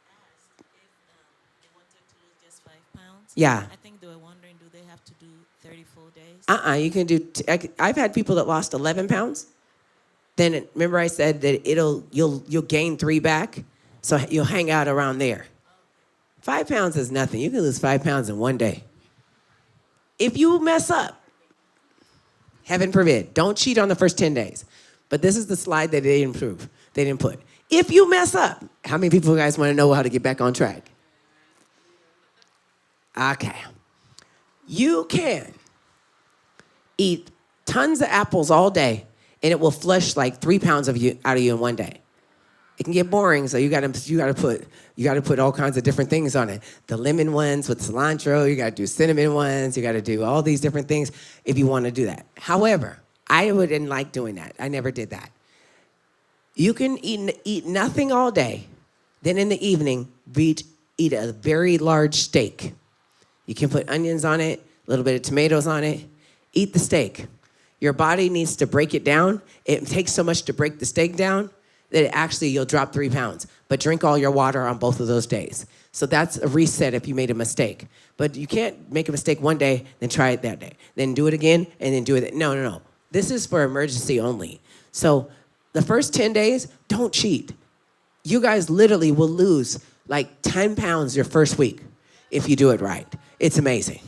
S5: had asked if they wanted to lose just 5 pounds.
S1: Yeah.
S5: I think they were wondering, do they have to do 30 full days?
S1: You can do. I've had people that lost 11 pounds. Then remember I said that you'll gain 3 back, so you'll hang out around there. 5 pounds is nothing. You can lose 5 pounds in one day. If you mess up, heaven forbid, don't cheat on the first 10 days. But this is the slide that they didn't put. If you mess up, how many people guys want to know how to get back on track? Okay. You can eat tons of apples all day, and it will flush like 3 pounds out of you in one day. It can get boring, so you gotta put all kinds of different things on it. The lemon ones with cilantro, you gotta do cinnamon ones, you gotta do all these different things if you want to do that. However, I wouldn't like doing that. I never did that. You can eat nothing all day, then in the evening, eat a very large steak. You can put onions on it, a little bit of tomatoes on it. Eat the steak. Your body needs to break it down. It takes so much to break the steak down that you'll drop 3 pounds. But drink all your water on both of those days. So that's a reset if you made a mistake. But you can't make a mistake one day, then try it that day. Then do it again, and then do it. No. This is for emergency only. So the first 10 days, don't cheat. You guys literally will lose like 10 pounds your first week if you do it right. It's amazing.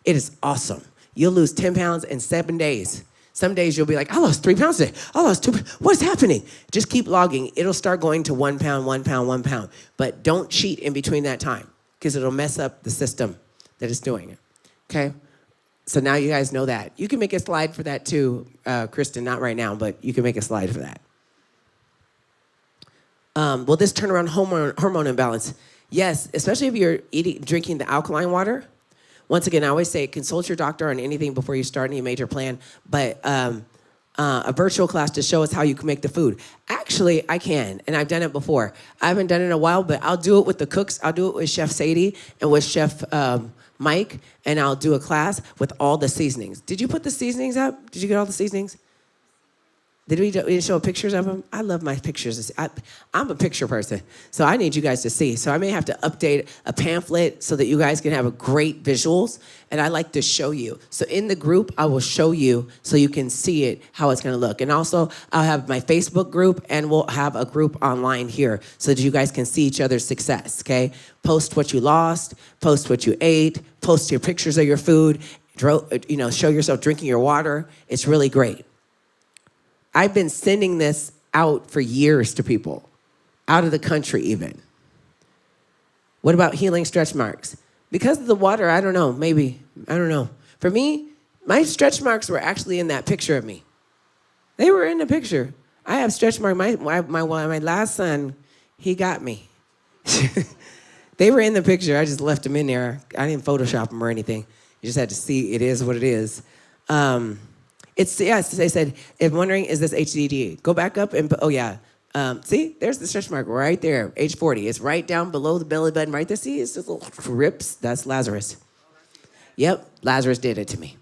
S1: It is awesome. You'll lose 10 pounds in 7 days. Some days you'll be like, I lost 3 pounds today. I lost 2 pounds. What's happening? Just keep logging. It'll start going to 1 pound, 1 pound, 1 pound. But don't cheat in between that time because it'll mess up the system that is doing it. Okay? So now you guys know that. You can make a slide for that too, Kristen. Not right now, but you can make a slide for that. Will this turn around hormone imbalance? Yes, especially if you're drinking the alkaline water. Once again, I always say consult your doctor on anything before you start any major plan, but a virtual class to show us how you can make the food. Actually, I can, and I've done it before. I haven't done it in a while, but I'll do it with the cooks. I'll do it with Chef Sadie and with Chef Mike, and I'll do a class with all the seasonings. Did you put the seasonings up? Did you get all the seasonings? Did we show pictures of them? I love my pictures. I'm a picture person, so I need you guys to see. So I may have to update a pamphlet so that you guys can have a great visuals, and I like to show you. So in the group, I will show you so you can see it, how it's gonna look. And also, I'll have my Facebook group, and we'll have a group online here so that you guys can see each other's success, okay? Post what you lost, post what you ate, post your pictures of your food, show yourself drinking your water. It's really great. I've been sending this out for years to people, out of the country even. What about healing stretch marks? Because of the water, I don't know, maybe, I don't know. For me, my stretch marks were actually in that picture of me. They were in the picture. I have stretch marks. My last son, he got me. They were in the picture. I just left them in there. I didn't Photoshop them or anything. You just had to see it is what it is. Yes, they said, if wondering, is this HDD? Go back up and, see, there's the stretch mark right there, age 40. It's right down below the belly button right there. See, it's just little rips. That's Lazarus. Yep, Lazarus did it to me.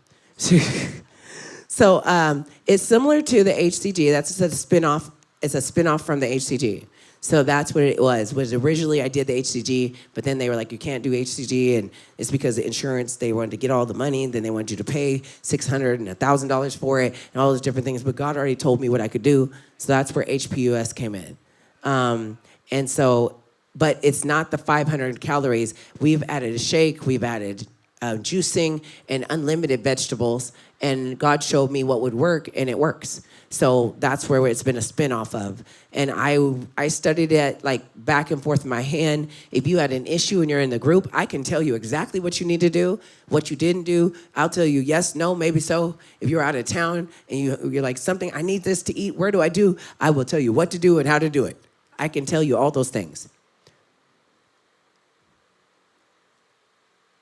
S1: So it's similar to the HCG. That's a spinoff. It's a spinoff from the HCG. So that's what it was originally I did the HCG, but then they were like, you can't do HCG, and it's because the insurance, they wanted to get all the money, and then they wanted you to pay $600 and $1,000 for it, and all those different things, but God already told me what I could do, so that's where HPUS came in. And so, but it's not the 500 calories. We've added a shake, we've added juicing and unlimited vegetables, and God showed me what would work, and it works. So that's where it's been a spin-off of. And I studied it like back and forth in my hand. If you had an issue and you're in the group, I can tell you exactly what you need to do, what you didn't do. I'll tell you yes, no, maybe so. If you're out of town and you're like, something, I need this to eat, where do I do? I will tell you what to do and how to do it. I can tell you all those things.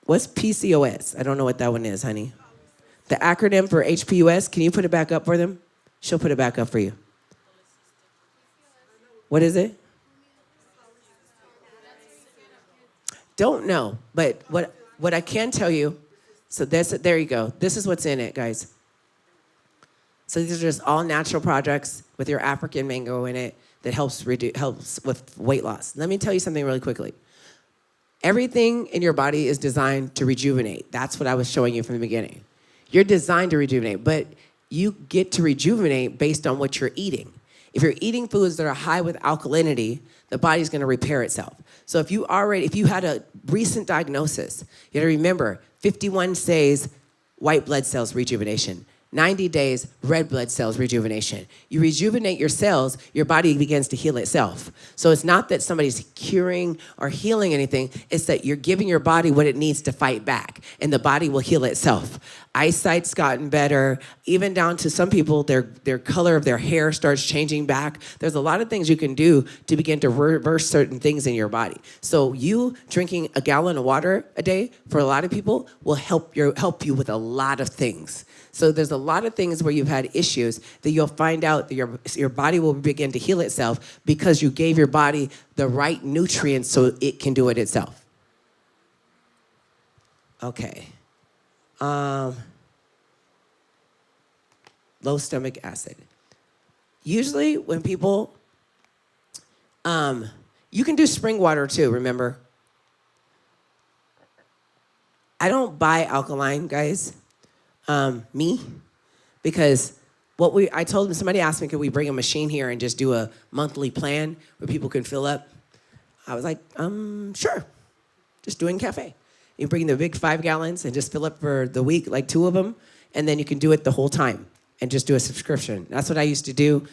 S1: What's PCOS? I don't know what that one is, honey. The acronym for HPUS, can you put it back up for them? She'll put it back up for you. What is it? Don't know, but what I can tell you, so there you go. This is what's in it, guys. So these are just all natural products with your African mango in it that helps with weight loss. Let me tell you something really quickly. Everything in your body is designed to rejuvenate. That's what I was showing you from the beginning. You're designed to rejuvenate, but you get to rejuvenate based on what you're eating. If you're eating foods that are high with alkalinity, the body's gonna repair itself. So if you had a recent diagnosis, you gotta remember, 51 days, white blood cells rejuvenation. 90 days, red blood cells rejuvenation. You rejuvenate your cells, your body begins to heal itself. So it's not that somebody's curing or healing anything, it's that you're giving your body what it needs to fight back, and the body will heal itself. Eyesight's gotten better, even down to some people, their color of their hair starts changing back. There's a lot of things you can do to begin to reverse certain things in your body. So you drinking a gallon of water a day, for a lot of people, will help you with a lot of things. So there's a lot of things where you've had issues that you'll find out that your body will begin to heal itself because you gave your body the right nutrients so it can do it itself. Okay. Low stomach acid. Usually when people, you can do spring water too, remember? I don't buy alkaline, guys. Because I told them, somebody asked me, could we bring a machine here and just do a monthly plan where people can fill up? I was like, sure, just do it in cafe. You bring the big 5 gallons and just fill up for the week, like 2 of them, and then you can do it the whole time and just do a subscription. That's what I used to do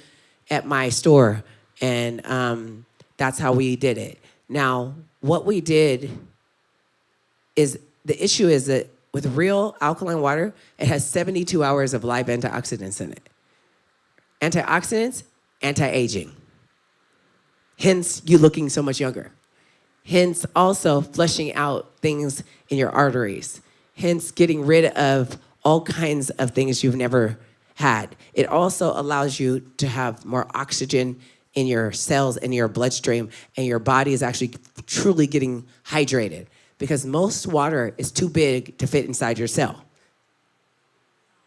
S1: at my store, and that's how we did it. Now, what we did is, the issue is that with real alkaline water, it has 72 hours of live antioxidants in it. Antioxidants, anti-aging. Hence, you looking so much younger. Hence, also flushing out things in your arteries. Hence, getting rid of all kinds of things you've never had. It also allows you to have more oxygen in your cells, in your bloodstream, and your body is actually truly getting hydrated, because most water is too big to fit inside your cell.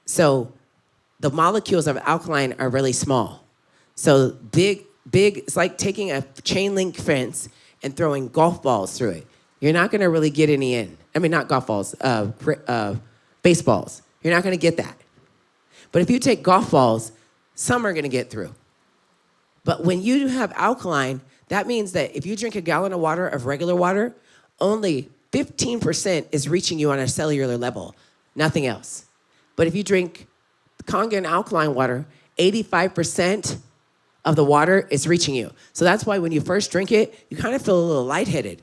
S1: So the molecules of alkaline are really small. So big, it's like taking a chain link fence and throwing golf balls through it. You're not gonna really get any in. I mean, not golf balls, baseballs. You're not gonna get that. But if you take golf balls, some are gonna get through. But when you have alkaline, that means that if you drink a gallon of water, of regular water, only 15% is reaching you on a cellular level, nothing else. But if you drink Kangen alkaline water, 85% of the water is reaching you. So that's why when you first drink it, you kind of feel a little lightheaded.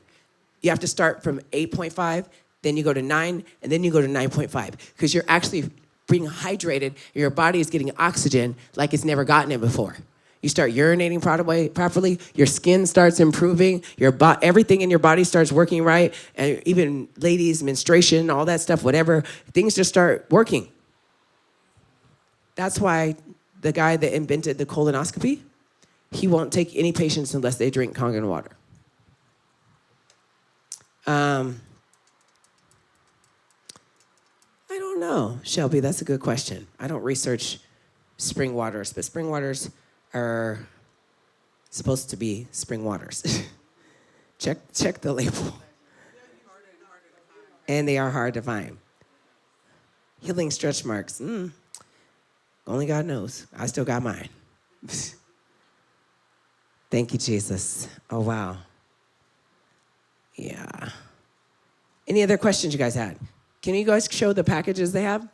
S1: You have to start from 8.5, then you go to 9, and then you go to 9.5, because you're actually being hydrated, and your body is getting oxygen like it's never gotten it before. You start urinating properly, your skin starts improving, everything in your body starts working right, and even ladies, menstruation, all that stuff, whatever, things just start working. That's why the guy that invented the colonoscopy, he won't take any patients unless they drink Kangen water. I don't know, Shelby, that's a good question. I don't research spring waters, but spring waters are supposed to be spring waters. check the label. And they are hard to find. Healing stretch marks. Only God knows. I still got mine. Thank you, Jesus. Oh, wow. Yeah. Any other questions you guys had? Can you guys show the packages they have?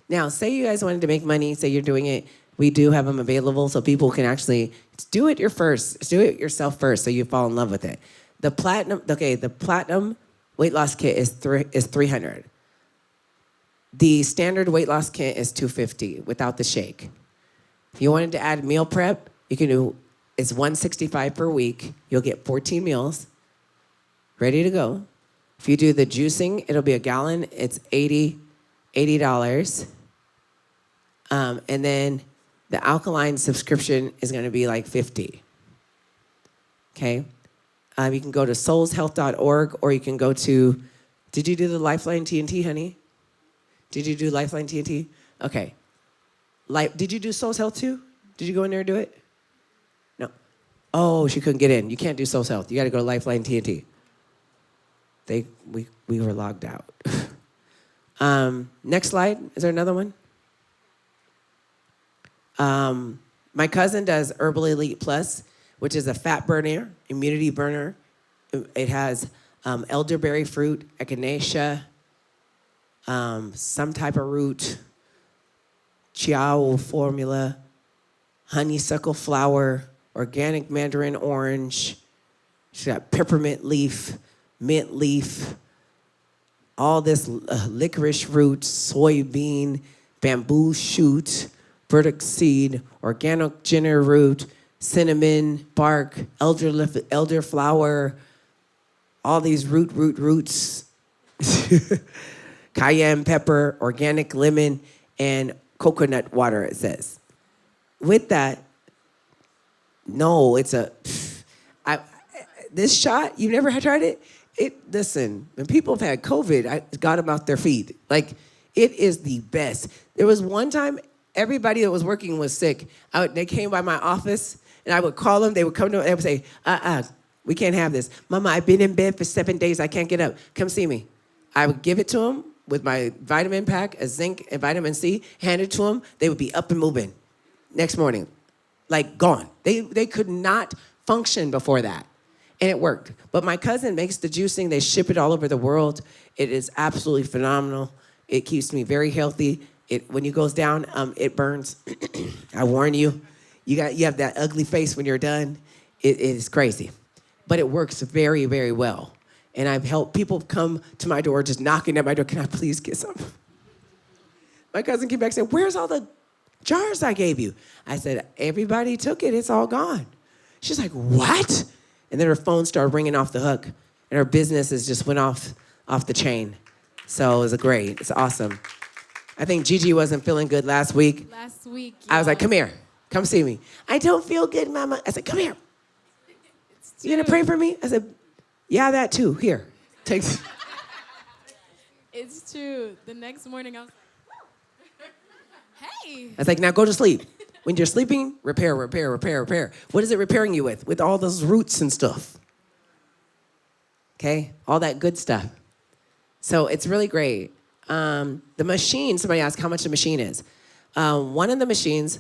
S1: Now, say you guys wanted to make money, say you're doing it. We do have them available so people can actually do it do it yourself first so you fall in love with it. The platinum weight loss kit is $300. The standard weight loss kit is $250 without the shake. If you wanted to add meal prep, you can do, it's $165 per week. You'll get 14 meals ready to go. If you do the juicing, it'll be a gallon. It's $80. And then the alkaline subscription is going to be like $50. Okay? You can go to soulshealth.org or you can go to, did you do the Lifeline TNT, honey? Did you do Lifeline TNT? Okay. Did you do Soul's Health too? Did you go in there and do it? No. Oh, she couldn't get in. You can't do Soul's Health. You got to go to Lifeline TNT. We were logged out. Next slide. Is there another one? My cousin does Herbal Elite Plus, which is a fat burner, immunity burner. It has elderberry fruit, echinacea, some type of root, chiao formula, honeysuckle flower, organic mandarin orange. She's got peppermint leaf, mint leaf, all this licorice root, soybean, bamboo shoot, burdock seed, organic ginger root, cinnamon bark, elderflower, all these roots, cayenne pepper, organic lemon, and coconut water, it says. With that, no, it's this shot, you've never tried it? Listen, when people have had COVID, I got them off their feet. Like, it is the best. There was one time, everybody that was working was sick. They came by my office, and I would call them. They would come to me, they would say, we can't have this. Mama, I've been in bed for 7 days. I can't get up. Come see me. I would give it to them with my vitamin pack, a zinc and vitamin C, hand it to them. They would be up and moving next morning, like gone. They could not function before that. And it worked. But my cousin makes the juicing. They ship it all over the world. It is absolutely phenomenal. It keeps me very healthy. When it goes down, it burns. I warn you. You have that ugly face when you're done. It is crazy. But it works very, very well. And I've helped people come to my door, just knocking at my door, can I please get some? My cousin came back and said, where's all the jars I gave you? I said, everybody took it. It's all gone. She's like, what? And then her phone started ringing off the hook. And her businesses just went off the chain. So it was great. It's awesome. I think Gigi wasn't feeling good last week. I was like, come here. Come see me. I don't feel good, Mama. I said, come here. You gonna pray for me? I said, yeah, that too. Here. Take.
S6: It's true. The next morning I was like, hey.
S1: I was like, now go to sleep. When you're sleeping, repair. What is it repairing you with? With all those roots and stuff. Okay? All that good stuff. So it's really great. The machine, somebody asked how much the machine is. One of the machines,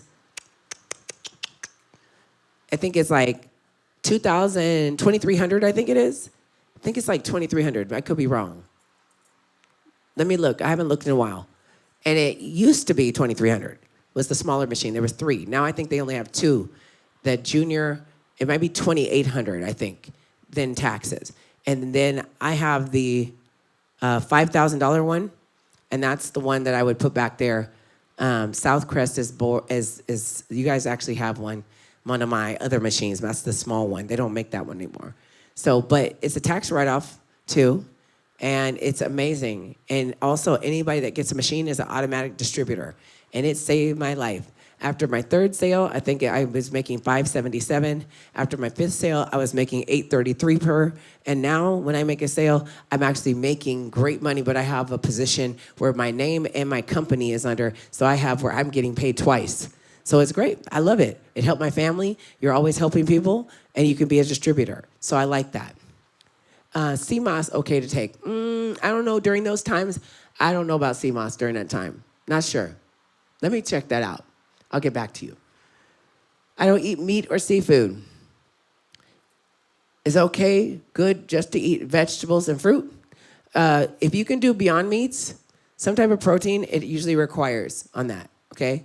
S1: I think it's like $2,300, I think it is. I think it's like $2,300. I could be wrong. Let me look. I haven't looked in a while. And it used to be $2,300. Was the smaller machine. There was 3. Now I think they only have 2. The junior, it might be $2,800, I think, then taxes. And then I have the $5,000 one, and that's the one that I would put back there. Southcrest is you guys actually have one of my other machines. That's the small one. They don't make that one anymore. So, but it's a tax write-off too, and it's amazing. And also, anybody that gets a machine is an automatic distributor. And it saved my life. After my 3rd sale, I think I was making $577. After my 5th sale, I was making $833 per. And now when I make a sale, I'm actually making great money, but I have a position where my name and my company is under, so I have where I'm getting paid twice. So it's great. I love it. It helped my family. You're always helping people, and you can be a distributor. So I like that. CMOS, okay to take. I don't know during those times. I don't know about CMOS during that time. Not sure. Let me check that out. I'll get back to you. I don't eat meat or seafood. Is it okay, good, just to eat vegetables and fruit? If you can do Beyond Meats, some type of protein, it usually requires on that, okay?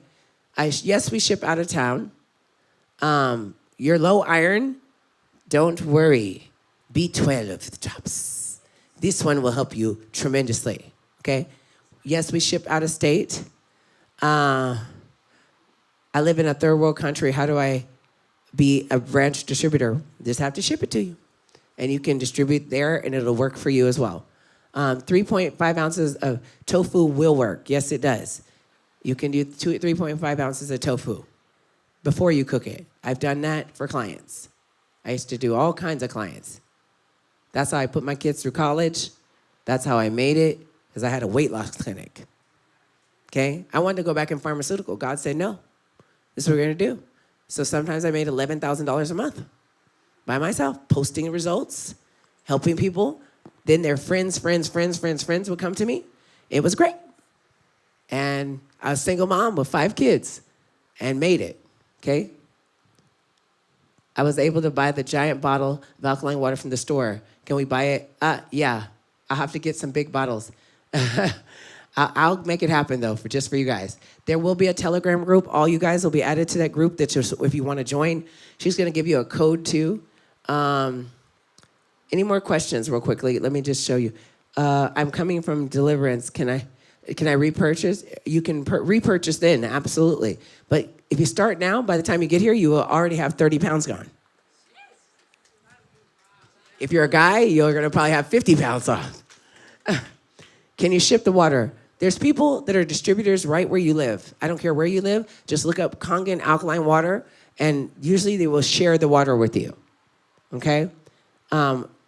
S1: Yes, we ship out of town. You're low iron, don't worry. B12 drops. This one will help you tremendously, okay? Yes, we ship out of state. I live in a third world country. How do I be a branch distributor? Just have to ship it to you. And you can distribute there, and it'll work for you as well. 3.5 ounces of tofu will work. Yes, it does. You can do 3.5 ounces of tofu before you cook it. I've done that for clients. I used to do all kinds of clients. That's how I put my kids through college. That's how I made it, because I had a weight loss clinic. Okay? I wanted to go back in pharmaceutical. God said, no, this is what we're going to do. So sometimes I made $11,000 a month by myself, posting results, helping people. Then their friends would come to me. It was great. And I was a single mom with 5 kids and made it, okay? I was able to buy the giant bottle of alkaline water from the store. Can we buy it? Yeah, I'll have to get some big bottles. I'll make it happen, though, just for you guys. There will be a Telegram group. All you guys will be added to that group if you want to join. She's going to give you a code, too. Any more questions real quickly? Let me just show you. I'm coming from Deliverance. Can I repurchase? You can repurchase then, absolutely. But if you start now, by the time you get here, you will already have 30 pounds gone. If you're a guy, you're going to probably have 50 pounds off. Can you ship the water? There's people that are distributors right where you live. I don't care where you live. Just look up Kangen alkaline water, and usually they will share the water with you, okay?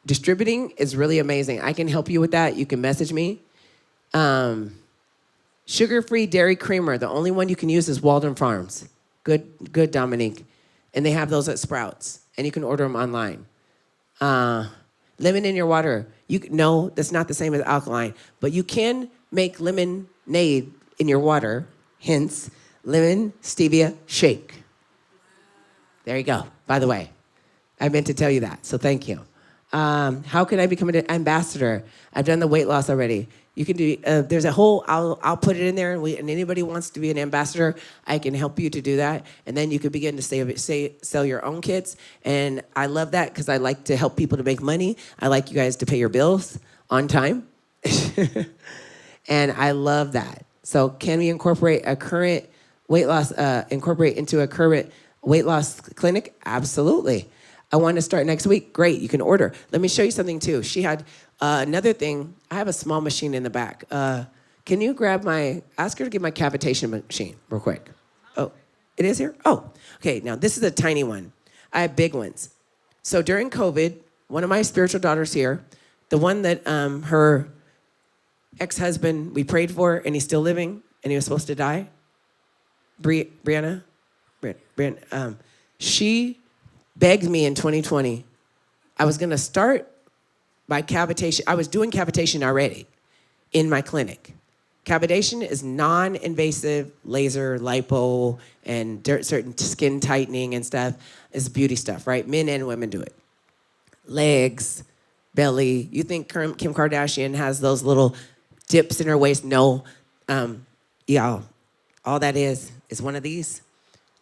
S1: Distributing is really amazing. I can help you with that. You can message me. Sugar-free dairy creamer. The only one you can use is Walden Farms. Good, Dominique. And they have those at Sprouts, and you can order them online. Lemon in your water. No, that's not the same as alkaline, but you can make lemonade in your water, hence lemon stevia shake. There you go. By the way, I meant to tell you that, so thank you. How can I become an ambassador? I've done the weight loss already. You can do, there's a whole, I'll put it in there, and anybody wants to be an ambassador, I can help you to do that. And then you can begin to sell your own kits. And I love that because I like to help people to make money. I like you guys to pay your bills on time. And I love that. So can we incorporate a current weight loss, incorporate into a current weight loss clinic? Absolutely. I want to start next week. Great, you can order. Let me show you something too. She had another thing. I have a small machine in the back. Can you ask her to get my cavitation machine real quick. Oh, it is here? Oh, okay, now this is a tiny one. I have big ones. So during COVID, one of my spiritual daughters here, the one that her ex-husband, we prayed for, and he's still living, and he was supposed to die, Brianna, she begged me in 2020. I was going to start by cavitation. I was doing cavitation already in my clinic. Cavitation is non-invasive laser, lipo, and certain skin tightening and stuff. It's beauty stuff, right? Men and women do it. Legs, belly. You think Kim Kardashian has those little dips in her waist? No. Y'all, all that is one of these,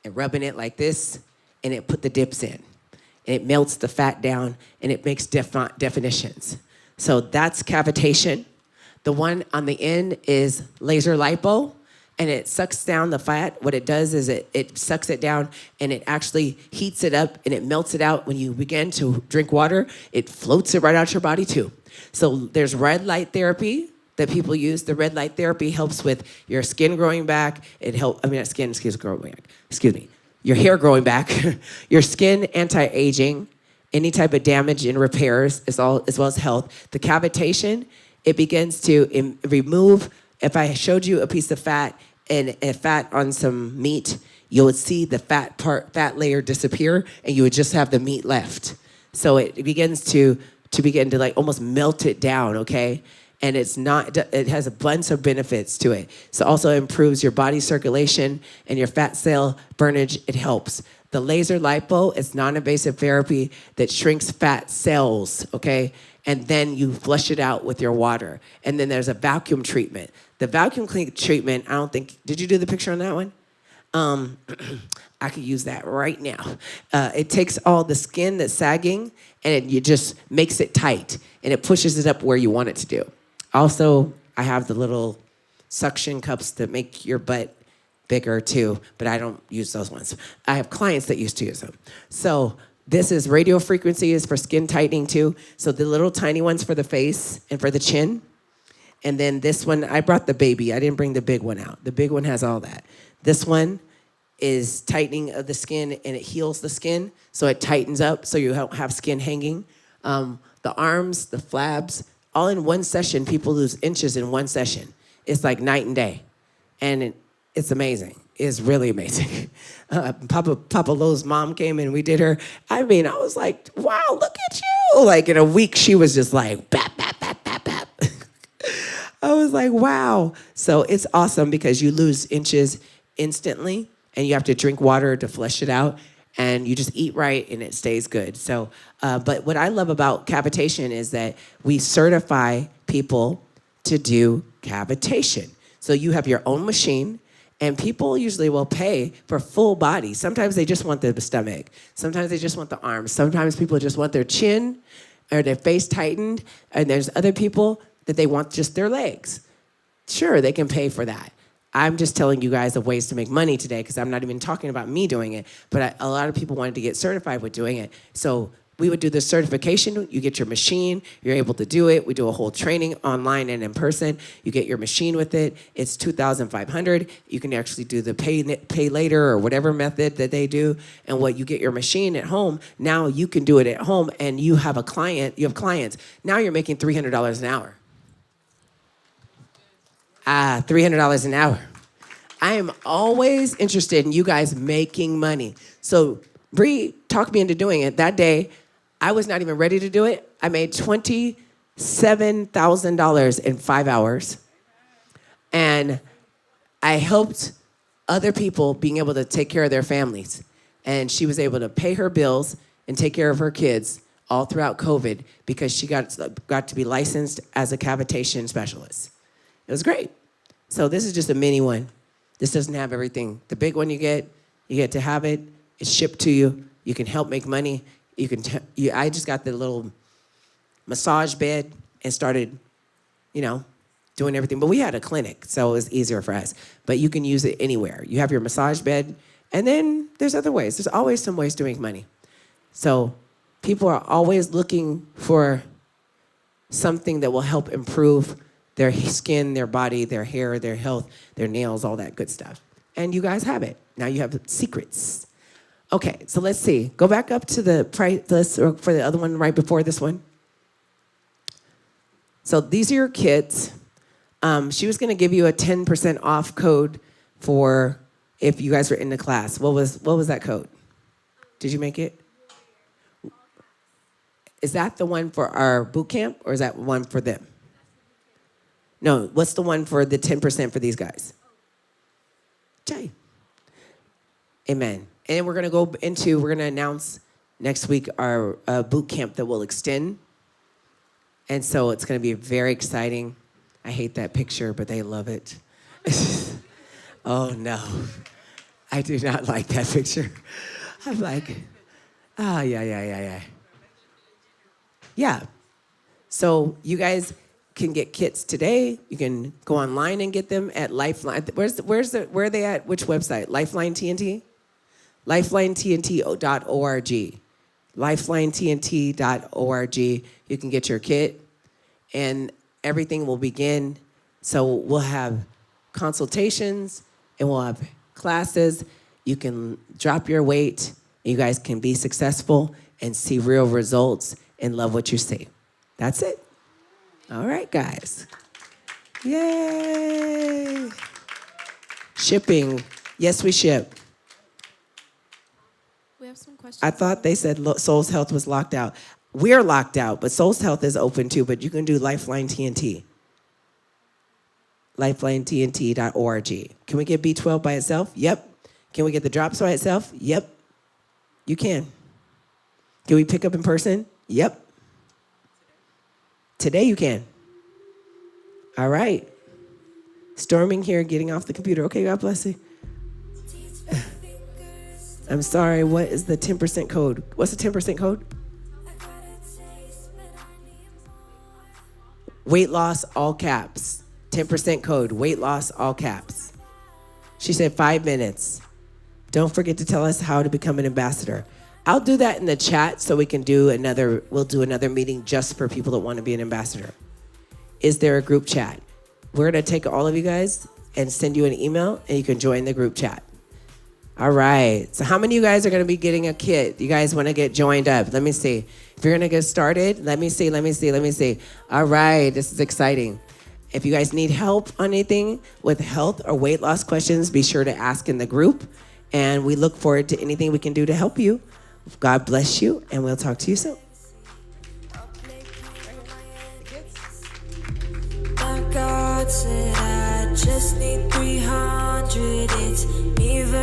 S1: and rubbing it like this, and it put the dips in. And it melts the fat down, and it makes definitions. So that's cavitation. The one on the end is laser lipo, and it sucks down the fat. What it does is it sucks it down, and it actually heats it up, and it melts it out. When you begin to drink water, it floats it right out your body too. So there's red light therapy that people use. The red light therapy helps with your skin growing back. Your hair growing back, your skin anti-aging, any type of damage and repairs, as well as health. The cavitation, it begins to remove, if I showed you a piece of fat and fat on some meat, you would see the fat layer disappear, and you would just have the meat left. So it begins to begin to like almost melt it down, okay? And it has a bunch of benefits to it. So also improves your body circulation and your fat cell burnage, it helps. The laser lipo is non-invasive therapy that shrinks fat cells, okay? And then you flush it out with your water. And then there's a vacuum treatment. The vacuum treatment, did you do the picture on that one? I could use that right now. It takes all the skin that's sagging and it just makes it tight and it pushes it up where you want it to do. Also, I have the little suction cups that make your butt bigger too, but I don't use those ones. I have clients that used to use them. So this is radio frequency is for skin tightening too. So the little tiny ones for the face and for the chin. And then this one, I brought the baby. I didn't bring the big one out. The big one has all that. This one is tightening of the skin and it heals the skin. So it tightens up so you don't have skin hanging. The arms, the flabs, all in one session. People lose inches in one session. It's like night and day. And it's amazing. It's really amazing. Papa Lowe's mom came and we did her. I mean, I was like, wow, look at you. Like in a week, she was just like, bap, bap, bap, bap, bap. I was like, wow. So it's awesome because you lose inches instantly and you have to drink water to flush it out and you just eat right and it stays good. So, but what I love about cavitation is that we certify people to do cavitation. So you have your own machine and people usually will pay for full body. Sometimes they just want the stomach. Sometimes they just want the arms. Sometimes people just want their chin or their face tightened. And there's other people that they want just their legs. Sure, they can pay for that. I'm just telling you guys of ways to make money today because I'm not even talking about me doing it, but a lot of people wanted to get certified with doing it. So we would do the certification. You get your machine. You're able to do it. We do a whole training online and in person. You get your machine with it. It's $2,500. You can actually do the pay later or whatever method that they do. And what you get your machine at home, now you can do it at home and you have clients. Now you're making $300 an hour. $300 an hour. I am always interested in you guys making money. So Bree talked me into doing it. That day, I was not even ready to do it. I made $27,000 in 5 hours. And I helped other people being able to take care of their families. And she was able to pay her bills and take care of her kids all throughout COVID because she got to be licensed as a cavitation specialist. It was great. So this is just a mini one. This doesn't have everything. The big one you get to have it. It's shipped to you. You can help make money. I just got the little massage bed and started, doing everything. But we had a clinic, so it was easier for us. But you can use it anywhere. You have your massage bed, and then there's other ways. There's always some ways to make money. So people are always looking for something that will help improve their skin, their body, their hair, their health, their nails, all that good stuff. And you guys have it. Now you have secrets. Okay, so let's see. Go back up to the price list for the other one right before this one. So these are your kits. She was going to give you a 10% off code for if you guys were in the class. What was that code? Did you make it? Is that the one for our boot camp or is that one for them? No, what's the one for the 10% for these guys? Jay. Amen. And we're going to announce next week our boot camp that will extend. And so it's going to be very exciting. I hate that picture, but they love it. Oh, no. I do not like that picture. I'm like, yeah. Yeah. So you guys can get kits today. You can go online and get them at Lifeline. Where are they at? Which website? Lifeline TNT? LifelineTNT.org. LifelineTNT.org. You can get your kit and everything will begin. So we'll have consultations and we'll have classes. You can drop your weight. And you guys can be successful and see real results and love what you see. That's it. All right, guys. Yay. Shipping. Yes, we ship.
S6: have some questions.
S1: I thought they said Soul's Health was locked out. We're locked out, but Soul's Health is open too, but you can do Lifeline TNT. LifelineTNT.org. Can we get B12 by itself? Yep. Can we get the drops by itself? Yep. You can. Can we pick up in person? Yep. Today you can. All right. Storming here, getting off the computer. Okay, God bless you. I'm sorry, what is the 10% code? What's the 10% code? Weight loss, all caps. 10% code, weight loss, all caps. She said 5 minutes. Don't forget to tell us how to become an ambassador. I'll do that in the chat so we can we'll do another meeting just for people that want to be an ambassador. Is there a group chat? We're going to take all of you guys and send you an email and you can join the group chat. All right. So how many of you guys are going to be getting a kit? You guys want to get joined up? Let me see. If you're going to get started, let me see. All right. This is exciting. If you guys need help on anything with health or weight loss questions, be sure to ask in the group. And we look forward to anything we can do to help you. God bless you, and we'll talk to you soon. My God said I just need 300. It's me